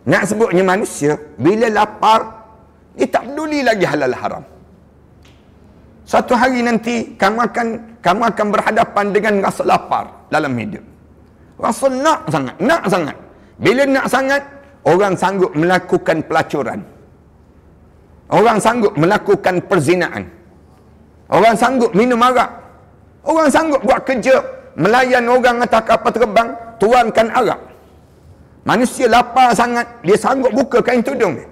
Nak sebutnya manusia, bila lapar, dia tak peduli lagi halal haram. Satu hari nanti, kamu akan berhadapan dengan rasa lapar dalam hidup. Rasa nak sangat. Bila nak sangat, orang sanggup melakukan pelacuran. Orang sanggup melakukan perzinaan. Orang sanggup minum arak. Orang sanggup buat kerja melayan orang atas kapal terbang, tuangkan arak. Manusia lapar sangat, dia sanggup buka kain tudung dia.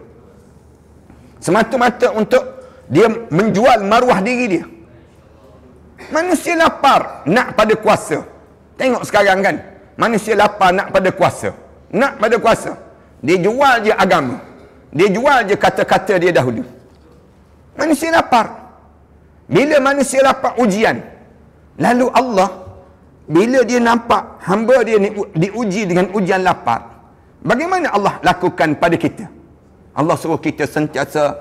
Semata-mata untuk dia menjual maruah diri dia. Manusia lapar, nak pada kuasa. Tengok sekarang kan, manusia lapar nak pada kuasa. Nak pada kuasa. Dia jual je agama. Dia jual je kata-kata dia dahulu. Manusia lapar. Bila manusia lapar ujian, lalu Allah, bila dia nampak hamba dia ni diuji dengan ujian lapar, bagaimana Allah lakukan pada kita? Allah suruh kita sentiasa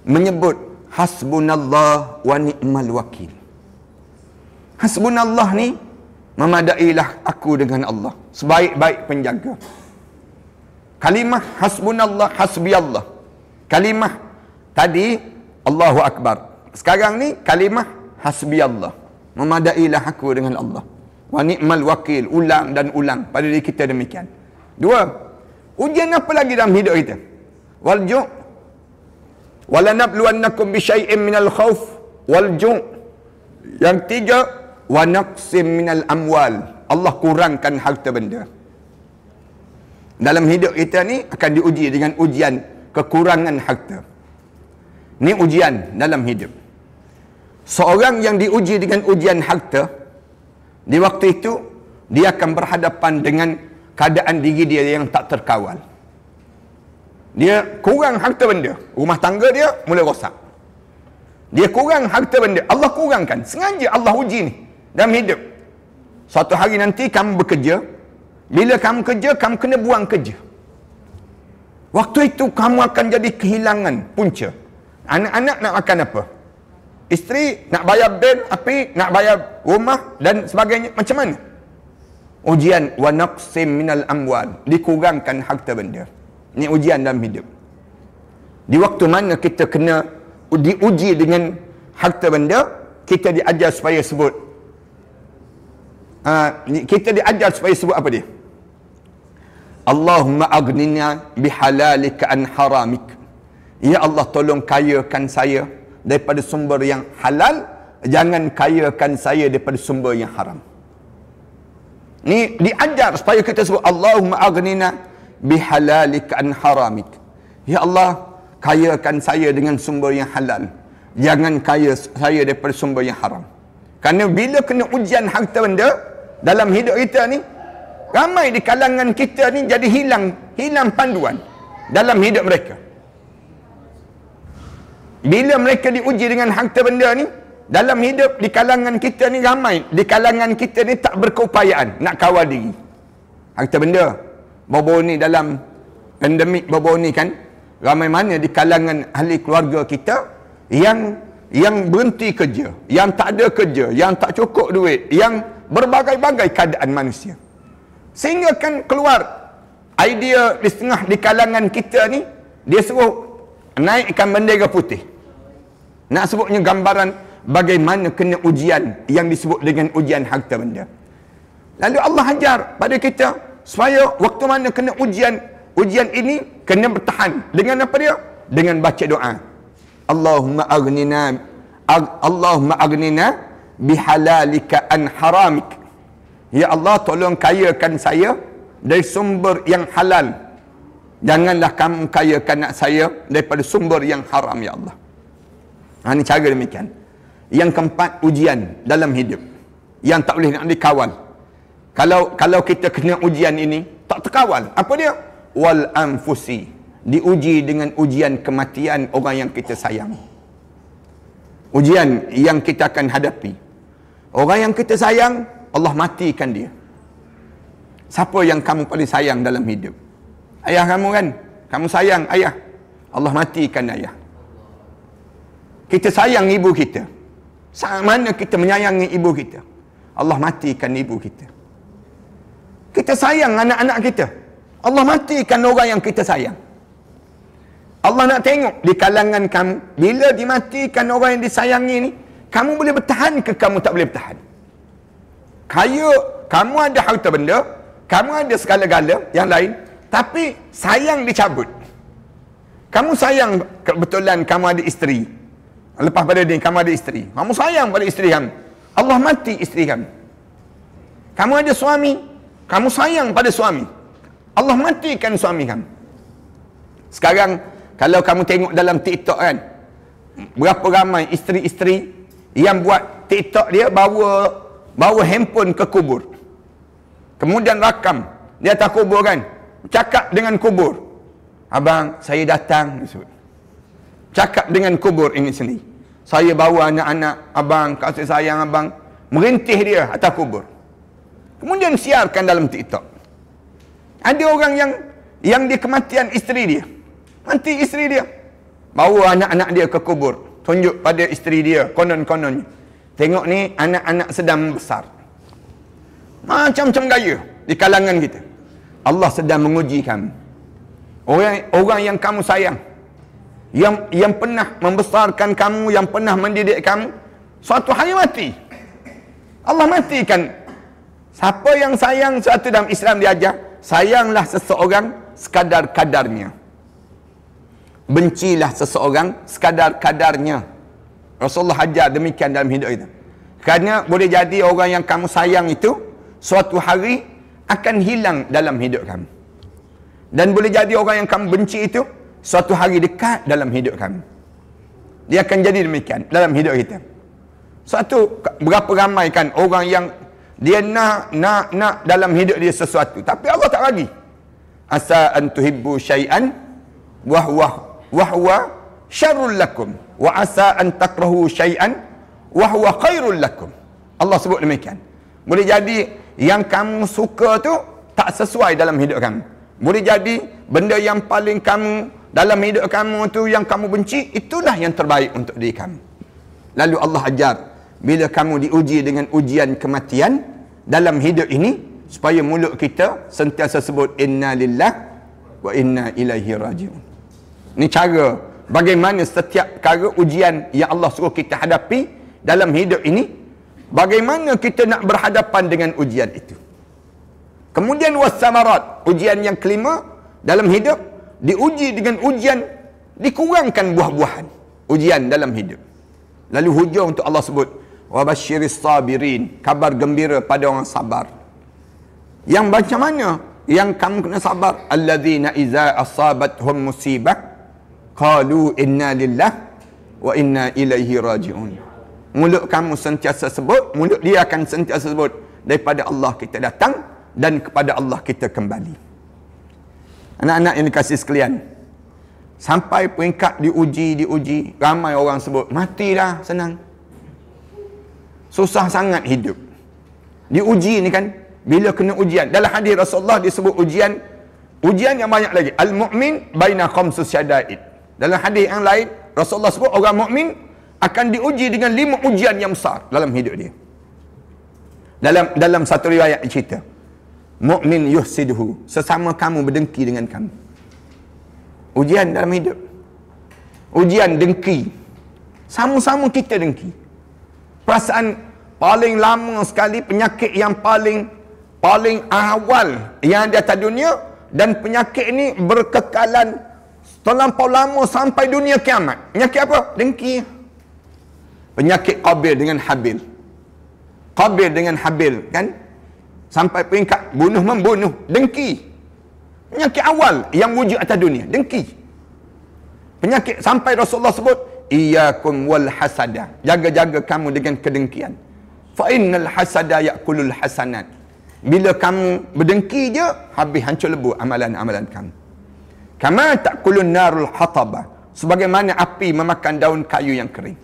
menyebut hasbunallah wa ni'mal wakil. Hasbunallah ni, memadailah aku dengan Allah, sebaik-baik penjaga. Kalimah hasbunallah, hasbiyallah. Kalimah tadi Allahu Akbar. Sekarang ni kalimah hasbiyallah, memadailah aku dengan Allah. Wa ni'mal wakil, ulang dan ulang pada diri kita demikian. Dua, ujian apa lagi dalam hidup kita? Wal ju' walanabluwannakum bisyai'in minal khauf wal ju'. Yang tiga, wa naqsim minal amwal. Allah kurangkan harta benda. Dalam hidup kita ni akan diuji dengan ujian kekurangan harta. Ni ujian dalam hidup. Seorang yang diuji dengan ujian harta, di waktu itu dia akan berhadapan dengan keadaan diri dia yang tak terkawal. Dia kurang harta benda, rumah tangga dia mula rosak. Dia kurang harta benda, Allah kurangkan. Sengaja Allah uji ni dalam hidup. Suatu hari nanti kamu bekerja, bila kamu kerja, kamu kena buang kerja. Waktu itu kamu akan jadi kehilangan punca. Anak-anak nak makan apa? Isteri nak bayar bil, api nak bayar rumah dan sebagainya. Macam mana? Ujian wa naqsim minal amwal, dikurangkan harta benda. Ini ujian dalam hidup. Di waktu mana kita kena diuji dengan harta benda, kita diajar supaya sebut apa dia? Allahumma aghnina bihalalika an haramik. Ya Allah, tolong kayakan saya daripada sumber yang halal, jangan kayakan saya daripada sumber yang haram. Ni diajar supaya kita sebut Allahumma aghnina bihalalika an haramik. Ya Allah, kayakan saya dengan sumber yang halal, jangan kaya saya daripada sumber yang haram. Kerana bila kena ujian harta benda dalam hidup kita ni, ramai di kalangan kita ni jadi hilang panduan dalam hidup mereka. Bila mereka diuji dengan harta benda ni, dalam hidup di kalangan kita ni, ramai di kalangan kita ni tak berkeupayaan nak kawal diri. Harta benda, baru ni dalam pandemik baru ni kan, ramai mana di kalangan ahli keluarga kita yang berhenti kerja, yang tak ada kerja, yang tak cukup duit, yang berbagai-bagai keadaan manusia. Sehingga kan keluar idea di setengah di kalangan kita ni, dia suruh naikkan bendera putih. Nak sebutnya gambaran bagaimana kena ujian yang disebut dengan ujian harta benda. Lalu Allah ajar pada kita supaya waktu mana kena ujian ini kena bertahan. Dengan apa dia? Dengan baca doa. Allahumma aghnina bihalalika an haramik. Ya Allah, tolong kayakan saya dari sumber yang halal. Janganlah kamu kayakan anak saya daripada sumber yang haram, ya Allah. Ini cara demikian. Yang keempat, ujian dalam hidup yang tak boleh nak dikawal. Kalau kita kena ujian ini tak terkawal, apa dia? Wal anfusi, diuji dengan ujian kematian orang yang kita sayang. Ujian yang kita akan hadapi, orang yang kita sayang, Allah matikan dia. Siapa yang kamu paling sayang dalam hidup? Ayah kamu kan? Kamu sayang ayah, Allah matikan ayah. Kita sayang ibu kita, mana kita menyayangi ibu kita, Allah matikan ibu kita. Kita sayang anak-anak kita, Allah matikan orang yang kita sayang. Allah nak tengok di kalangan kamu, bila dimatikan orang yang disayangi ni, kamu boleh bertahan ke kamu tak boleh bertahan? Kaya, kamu ada harta benda, kamu ada segala-gala yang lain, tapi sayang dicabut. Kamu sayang, kebetulan kamu ada isteri, lepas pada ni kamu ada isteri, kamu sayang pada isteri kamu, Allah mati isteri kamu. Kamu ada suami, kamu sayang pada suami. Allah matikan suami kamu. Sekarang kalau kamu tengok dalam TikTok kan, berapa ramai isteri-isteri yang buat TikTok dia bawa handphone ke kubur. Kemudian rakam di atas kubur kan, cakap dengan kubur. Abang, saya datang. Cakap dengan kubur ini sendiri. Saya bawa anak-anak abang, kasih sayang abang. Merintih dia atas kubur. Kemudian siarkan dalam TikTok. Ada orang yang dia kematian isteri dia. Mati isteri dia. Bawa anak-anak dia ke kubur. Tunjuk pada isteri dia, konon-kononnya. Tengok ni, anak-anak sedang besar. Macam-macam gaya di kalangan kita. Allah sedang menguji kamu. Orang yang kamu sayang, yang pernah membesarkan kamu, yang pernah mendidik kamu, suatu hari mati. Allah matikan. Siapa yang sayang, suatu dalam Islam diajar, sayanglah seseorang sekadar kadarnya. Bencilah seseorang sekadar kadarnya. Rasulullah ajar demikian dalam hidup itu. Kerana boleh jadi orang yang kamu sayang itu suatu hari akan hilang dalam hidup kamu. Dan boleh jadi orang yang kamu benci itu suatu hari dekat dalam hidup kamu. Dia akan jadi demikian dalam hidup kita. Suatu berapa ramai kan orang yang dia nak dalam hidup dia sesuatu, tapi Allah tak bagi. Asa an tuhibbu syai'an wa huwa syarrul lakum wa asa an takrahu syai'an wa huwa khairul lakum. Allah sebut demikian. Boleh jadi yang kamu suka tu tak sesuai dalam hidup kamu. Boleh jadi benda yang paling kamu dalam hidup kamu tu yang kamu benci, itulah yang terbaik untuk diri kamu. Lalu Allah ajar, bila kamu diuji dengan ujian kematian dalam hidup ini, supaya mulut kita sentiasa sebut inna lillah wa inna ilaihi raji'un. Ini cara bagaimana setiap perkara ujian yang Allah suruh kita hadapi dalam hidup ini, bagaimana kita nak berhadapan dengan ujian itu. Kemudian wassamarat, ujian yang kelima dalam hidup, diuji dengan ujian, dikurangkan buah-buahan ujian dalam hidup. Lalu hujung untuk Allah sebut wabasyiris sabirin, kabar gembira pada orang sabar. Yang macam mana yang kamu kena sabar? Alladzina iza asabathum musibah qalu inna lillah wa inna ilaihi raji'un. Mulut kamu sentiasa sebut, mulut dia akan sentiasa sebut, daripada Allah kita datang dan kepada Allah kita kembali. Anak-anak yang dikasih sekalian, sampai peringkat diuji, ramai orang sebut, matilah senang. Susah sangat hidup. Diuji ni kan, bila kena ujian. Dalam hadis Rasulullah disebut ujian yang banyak lagi. Al-mu'min baina khamsus syada'id. Dalam hadis yang lain, Rasulullah sebut orang mukmin akan diuji dengan 5 ujian yang besar dalam hidup dia. Dalam satu riwayat cerita, mukmin yuhsiduhu, sesama kamu berdengki dengan kamu. Ujian dalam hidup. Ujian dengki. Sama-sama kita dengki. Perasaan paling lama sekali, penyakit yang paling awal yang ada atas dunia, dan penyakit ini berkekalan terlampau lama sampai dunia kiamat. Penyakit apa? Dengki. Penyakit Qabil dengan Habil. Qabil dengan Habil kan? Sampai peringkat bunuh-membunuh. Dengki. Penyakit awal yang wujud atas dunia. Dengki. Penyakit sampai Rasulullah sebut, iyyakum wal hasada. Jaga-jaga kamu dengan kedengkian. Fa innal hasada ya'kulul hasanat. Bila kamu berdengki je, habis hancur lebur amalan-amalan kamu. Kama ta'kulun narul hataba. Sebagaimana api memakan daun kayu yang kering.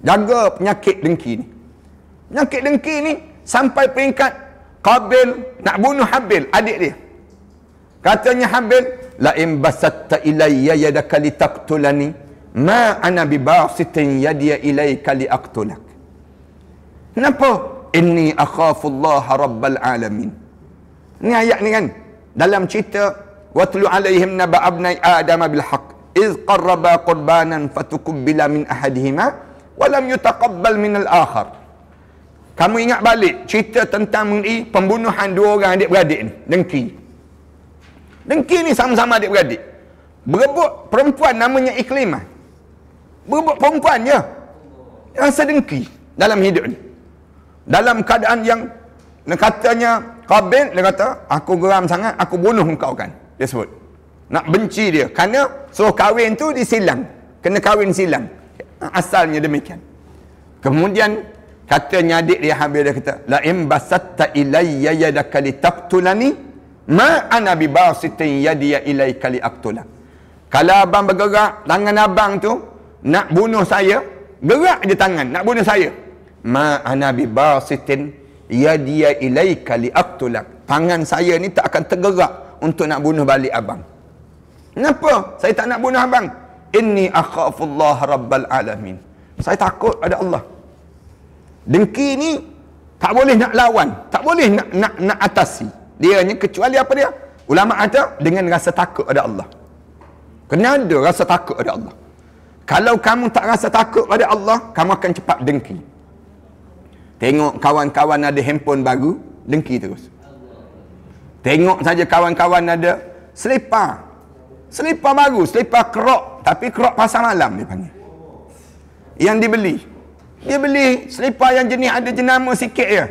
Jaga penyakit dengki ni. Penyakit dengki ni sampai peringkat Qabil nak bunuh Habil, adik dia. Katanya Habil, la in basatta ilayya yadaka litaqtulani ma ana bibasitin yadiya ilayka liaqtulak. Kenapa? Inni akhafullaha rabbal alamin. Ni ayat ni kan dalam cerita watlu alaihim naba abnai adam bil haqq iz qarraba qurbanan fatuqbila min ahadihima wa lam yutaqabbal min al akhar. Kamu ingat balik cerita tentang mengenai pembunuhan 2 orang adik-beradik ni, dengki. Dengki ni sama-sama adik-beradik. Berebut perempuan namanya Iklimah. Berebut perempuan je. Rasa dengki dalam hidup ni. Dalam keadaan yang Dia katanya Qabil, dia kata, aku geram sangat, aku bunuh engkau kan. Dia sebut. Nak benci dia. Kerana suruh kahwin tu disilang. Kena kahwin silang. Asalnya demikian. Kemudian katanya adik dia habis, dia kata, la in basatta ilayya yadaka litaqtulani ma ana bibasitin yadiya ilayka liaqtulak. Kalau abang bergerak tangan abang tu nak bunuh saya, gerak je tangan nak bunuh saya. Ma ana bibasitin yadiya ilayka liaqtulak. Tangan saya ni tak akan tergerak untuk nak bunuh balik abang. Kenapa saya tak nak bunuh abang? Inni akhafullah rabbal alamin. Saya takut ada Allah. Dengki ni tak boleh nak lawan, tak boleh nak atasi. Dia hanya kecuali apa dia? Ulama ada dengan rasa takut ada Allah. Kena ada rasa takut ada Allah. Kalau kamu tak rasa takut pada Allah, kamu akan cepat dengki. Tengok kawan-kawan ada handphone baru, dengki terus. Tengok saja kawan-kawan ada selipar. Selipar baru, selipar kerok, tapi kerok pasar malam dia panggil. Yang dibeli. Dia beli selipar yang jenis ada jenama sikit je.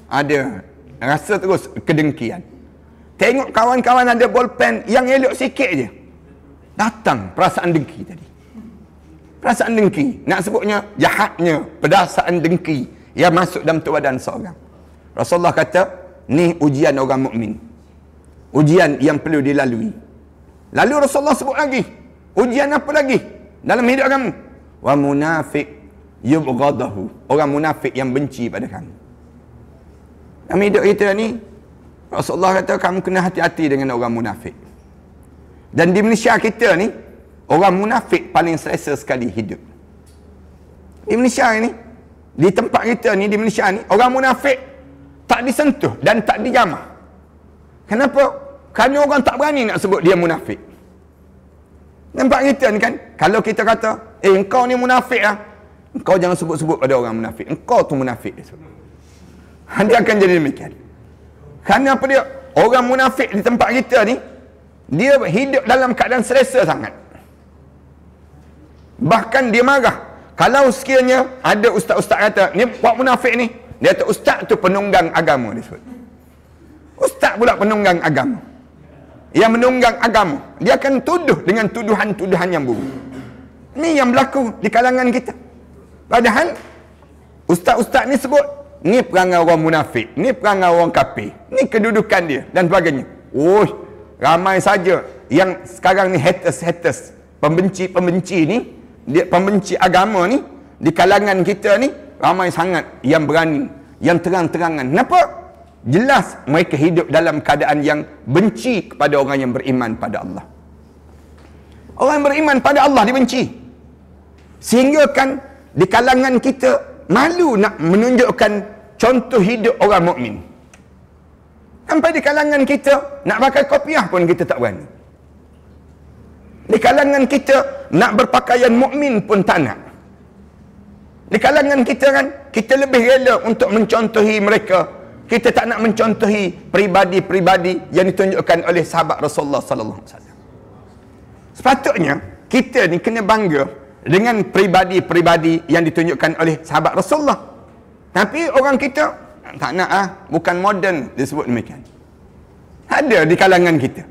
Ada. Rasa terus kedengkian. Tengok kawan-kawan ada bolpen yang elok sikit je. Datang perasaan dengki tadi. Perasaan dengki. Nak sebutnya jahatnya perasaan dengki yang masuk dalam tubuh badan seorang. Rasulullah kata, ni ujian orang mukmin. Ujian yang perlu dilalui. Lalu Rasulullah sebut lagi. Ujian apa lagi dalam hidup kamu? Wa munafiq yubghadahu. Orang munafik yang benci pada kamu. Dalam hidup kita ni, Rasulullah kata kamu kena hati-hati dengan orang munafik. Dan di Malaysia kita ni, orang munafik paling selesa sekali hidup. Di Malaysia ni, di tempat kita ni, di Malaysia ni, orang munafik tak disentuh dan tak dijamah. Kenapa? Kerana orang tak berani nak sebut dia munafik. Nampak kita ni kan, kalau kita kata, engkau ni munafik lah, engkau jangan sebut-sebut pada orang munafik. Engkau tu munafik. Dia akan jadi demikian. Kerana apa dia? Orang munafik di tempat kita ni, dia hidup dalam keadaan selesa sangat. Bahkan dia marah. Kalau sekiranya ada ustaz-ustaz kata, ni buat munafik ni, dia kata ustaz tu penunggang agama dia sebut. Ustaz pula penunggang agama. Yang menunggang agama, dia akan tuduh dengan tuduhan-tuduhan yang buruk. Ini yang berlaku di kalangan kita. Padahal ustaz-ustaz ni sebut, ni perangai orang munafik, ni perangai orang kafir, ni kedudukan dia dan sebagainya. Oh, ramai saja yang sekarang ni haters, pembenci-pembenci ni, dia pembenci agama ni di kalangan kita ni ramai sangat yang berani, yang terang-terangan. Kenapa? Jelas mereka hidup dalam keadaan yang benci kepada orang yang beriman pada Allah. Orang yang beriman pada Allah dibenci. Sehingga kan di kalangan kita malu nak menunjukkan contoh hidup orang mukmin. Sampai di kalangan kita nak pakai kopiah pun kita tak berani. Di kalangan kita nak berpakaian mukmin pun tak nak. Di kalangan kita kan, kita lebih rela untuk mencontohi mereka. Kita tak nak mencontohi pribadi-pribadi yang ditunjukkan oleh sahabat Rasulullah sallallahu alaihi wasallam. Sepatutnya kita ni kena bangga dengan pribadi-pribadi yang ditunjukkan oleh sahabat Rasulullah. Tapi orang kita tak nak bukan moden disebut demikian. Ada di kalangan kita.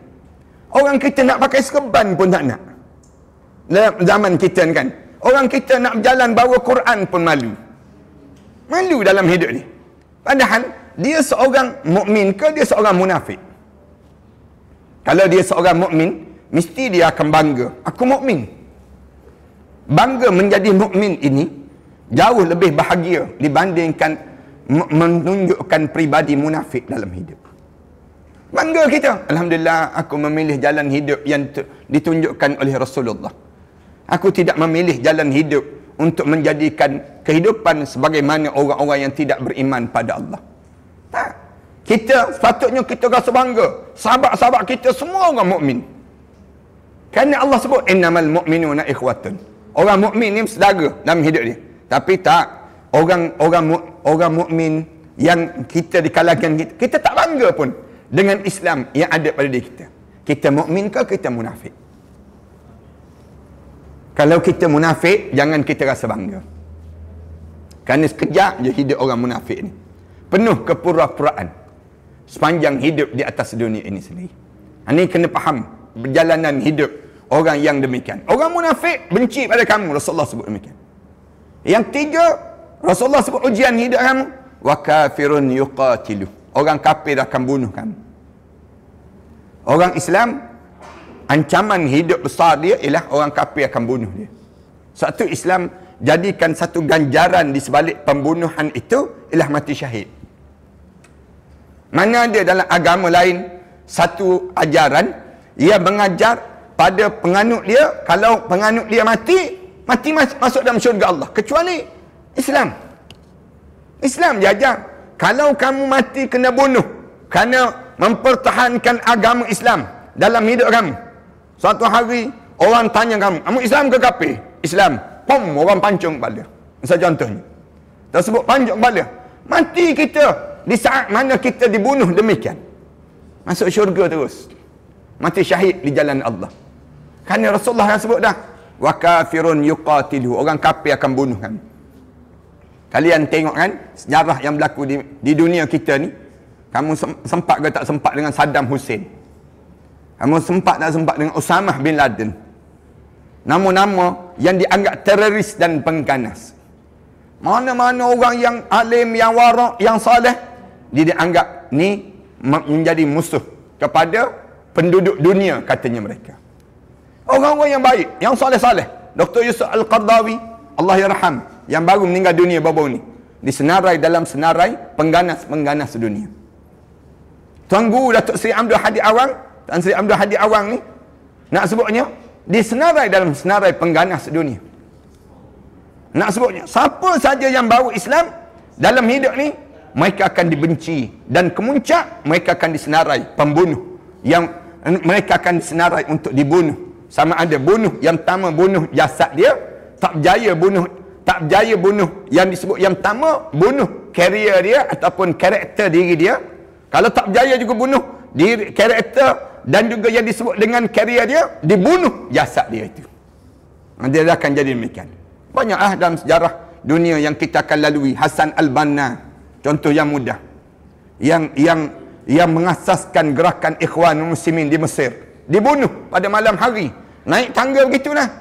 Orang kita nak pakai serban pun tak nak. Dalam zaman kita ni kan, orang kita nak berjalan bawa Quran pun malu. Malu dalam hidup ni. Padahal dia seorang mukmin ke dia seorang munafik? Kalau dia seorang mukmin, mesti dia akan bangga. Aku mukmin. Bangga menjadi mukmin ini jauh lebih bahagia dibandingkan menunjukkan pribadi munafik dalam hidup. Bangga kita. Alhamdulillah, aku memilih jalan hidup yang ditunjukkan oleh Rasulullah. Aku tidak memilih jalan hidup untuk menjadikan kehidupan sebagaimana orang-orang yang tidak beriman pada Allah. Tak. Kita sepatutnya kita rasa bangga. Sahabat-sahabat kita semua orang mukmin. Kerana Allah sebut innamal mu'minuna ikhwatun. Orang mukmin ni saudara dalam hidup dia. Tapi tak, orang mukmin yang kita di kalangan kita tak bangga pun dengan Islam yang ada pada diri kita. Kita mukmin ke kita munafik? Kalau kita munafik, jangan kita rasa bangga. Kerana sekejap je hidup orang munafik ni. penuh kepura-puraan sepanjang hidup di atas dunia ini sendiri. Ini kena faham perjalanan hidup orang yang demikian. Orang munafik benci pada kamu, Rasulullah sebut demikian. Yang tiga, Rasulullah sebut ujian hidup kamu, wa kafirun yuqatilu. Orang kafir akan bunuh kamu. Orang Islam, ancaman hidup besar dia ialah orang kafir akan bunuh dia. Satu Islam jadikan satu ganjaran di sebalik pembunuhan itu ialah mati syahid. Mana ada dalam agama lain satu ajaran ia mengajar pada penganut dia, kalau penganut dia mati masuk dalam syurga Allah, kecuali Islam. Islam dia ajar, kalau kamu mati kena bunuh kerana mempertahankan agama Islam dalam hidup kamu. Suatu hari orang tanya kamu Islam ke kafir? Islam. Pom, orang pancung kepala. Misalnya contohnya. Tersebut pancung kepala. Mati kita di saat mana kita dibunuh demikian. Masuk syurga terus. Mati syahid di jalan Allah. Kerana Rasulullah yang sebut dah, wa kafirun yuqatilu. Orang kafir akan bunuh kami. Kalian tengok kan sejarah yang berlaku di dunia kita ni. Kamu sempat ke tak sempat dengan Saddam Hussein? Kamu sempat tak sempat dengan Osama bin Laden? Nama-nama yang dianggap teroris dan pengganas. Mana-mana orang yang alim, yang warak, yang saleh, dia dianggap ni menjadi musuh kepada penduduk dunia, katanya mereka. Orang-orang yang baik, yang saleh-saleh, Dr. Yusuf Al-Qardawi, Allah yarham, yang baru meninggal dunia baru ni, disenarai dalam senarai pengganas-pengganas dunia. Tuan Guru Datuk Seri Abdul Hadi Awang, Tuan Seri Abdul Hadi Awang ni, nak sebutnya, disenarai dalam senarai pengganas dunia. Nak sebutnya, siapa saja yang bawa Islam dalam hidup ni, mereka akan dibenci, dan kemuncak mereka akan disenarai pembunuh, yang mereka akan disenarai untuk dibunuh. Sama ada bunuh yang pertama, bunuh jasad dia, tak berjaya bunuh yang disebut yang pertama, bunuh karier dia ataupun karakter diri dia. Kalau tak berjaya juga bunuh diri, karakter dan juga yang disebut dengan karier dia, dibunuh jasad dia itu. Dia akan jadi demikian. Banyaklah dalam sejarah dunia yang kita akan lalui. Hasan Al-Banna, contoh yang mudah, yang mengasaskan gerakan Ikhwan Muslimin di Mesir, dibunuh pada malam hari, naik tangga begitulah,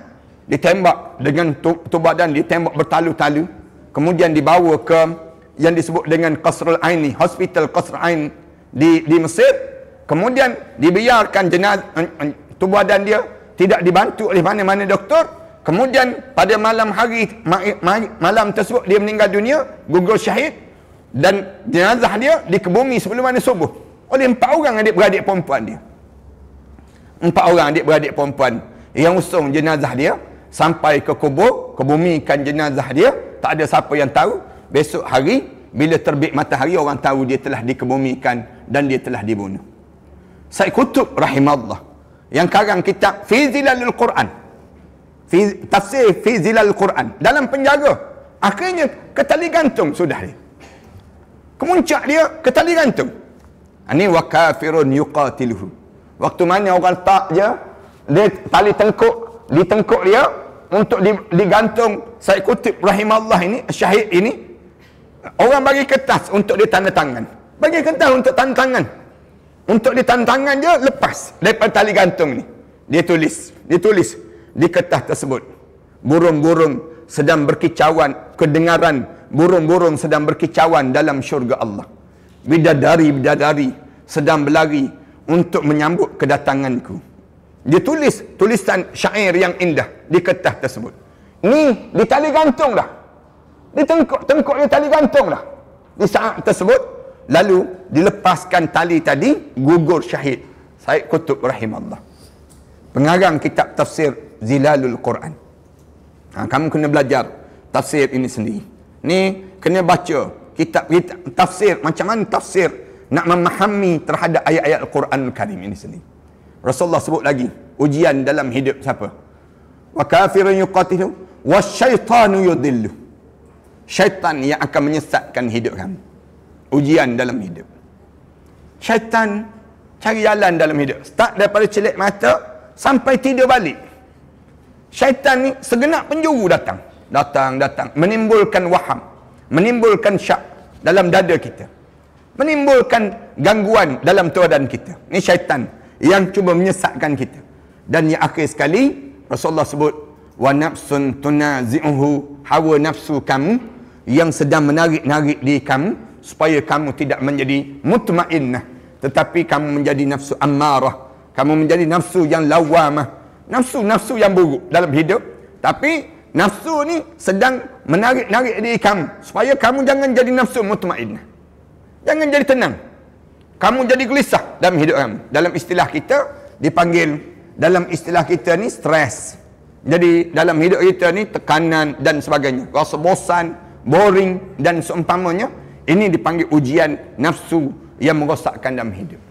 ditembak dengan tubadan, ditembak bertalu-talu, kemudian dibawa ke yang disebut dengan Qasrul Aini, Hospital Qasrul Ain di Mesir. Kemudian dibiarkan jenazah, tubuh badan dia tidak dibantu oleh mana-mana doktor. Kemudian pada malam hari, malam tersebut dia meninggal dunia, gugur syahid, dan jenazah dia dikebumi sebelum mana subuh oleh 4 orang adik-beradik perempuan dia. 4 orang adik-beradik perempuan yang usung jenazah dia sampai ke kubur, kebumikan jenazah dia, tak ada siapa yang tahu. Besok hari bila terbit matahari, orang tahu dia telah dikebumikan dan dia telah dibunuh. Said Qutb rahimahullah yang karang kitab Fi Zilalul Quran, tafsir Fi Zilalul Quran, dalam penjara, akhirnya ketali gantung sudah dia. Kemuncak dia ketali gantung. Ini wa kafirun yuqatiluhu. Waktu mana orang letak je dia tali di tengkuk dia untuk digantung Said Qutb rahimahullah ini, syahid ini, orang bagi kertas untuk dia tanda tangan. Bagi kertas untuk tanda tangan. Untuk dia tanda tangan je, lepas daripada tali gantung ni. Dia tulis di kertas tersebut, burung-burung sedang berkicauan, kedengaran burung-burung sedang berkicauan dalam syurga Allah. Bidadari-bidadari sedang berlari untuk menyambut kedatanganku. Dia tulis tulisan syair yang indah di kertas tersebut. Ni di tali gantung dah. Di tengkuk dia tali gantung dah. Di saat tersebut, lalu dilepaskan tali tadi, gugur syahid Said Qutb rahimahullah, pengarang kitab tafsir Zilalul Quran. Kamu kena belajar tafsir ini sendiri. Ni kena baca kitab tafsir, macam mana tafsir nak memahami terhadap ayat-ayat Al-Quran Al-Karim ini sendiri. Rasulullah sebut lagi ujian dalam hidup siapa? Wa kafirun yuqatilu wasyaitanu yudillu. Syaitan yang akan menyesatkan hidup kamu. Ujian dalam hidup. Syaitan cari jalan dalam hidup. Start daripada celik mata sampai tidur balik. Syaitan ni segenap penjuru datang. Menimbulkan waham, menimbulkan syak dalam dada kita. menimbulkan gangguan dalam tuadan kita. Ini syaitan yang cuba menyesatkan kita. Dan yang akhir sekali Rasulullah sebut, wa nafsun tunazi'uhu, hawa nafsu kamu yang sedang menarik-narik diri kamu supaya kamu tidak menjadi mutmainnah, tetapi kamu menjadi nafsu ammarah, kamu menjadi nafsu yang lawamah, nafsu-nafsu yang buruk dalam hidup. Tapi nafsu ni sedang menarik-narik diri kamu supaya kamu jangan jadi nafsu mutmainnah, jangan jadi tenang, kamu jadi gelisah dalam hidup kamu. Dalam istilah kita dipanggil, dalam istilah kita ni stres. Jadi dalam hidup kita ni tekanan dan sebagainya, rasa bosan, boring dan seumpamanya. Ini dipanggil ujian nafsu yang merosakkan dalam hidup.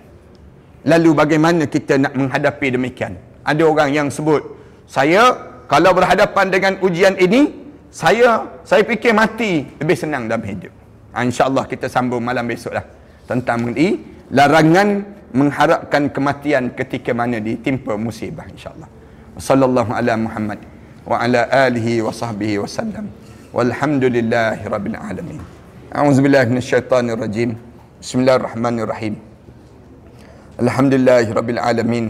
Lalu bagaimana kita nak menghadapi demikian? Ada orang yang sebut, saya kalau berhadapan dengan ujian ini, saya fikir mati lebih senang dalam hidup. InsyaAllah kita sambung malam besok lah tentang mengenai larangan mengharapkan kematian ketika mana ditimpa musibah, insyaAllah. Sallallahu ala Muhammad wa ala alihi wa sahbihi wa sallam. Walhamdulillahi rabbil alamin. A'udzubillahi minasyaitanir rajim. Bismillahirrahmanirrahim. Alhamdulillahi rabbil alamin.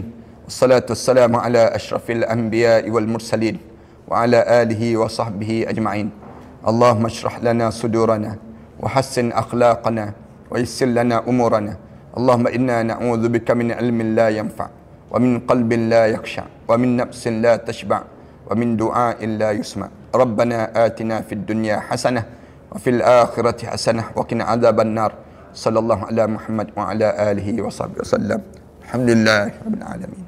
Wassalatu wassalamu ala asyrafil anbiya'i wal mursalin wa ala alihi wa sahbihi ajma'in. Allahumma shrah lana sudurana wa hassin akhlaqana wa yassir lana umurana. Allahumma inna na'udzubika min ilmin la yanfa' wa min qalbin la yakhsha wa min nafsin la tashba' wa min du'ain la yusma'. Rabbana atina fid dunya hasanah wa fil akhirati hasanah wa qina adzaban nar. Sallallahu ala Muhammad wa ala alihi wa sahbihi wasallam. Alhamdulillahirabbil alamin.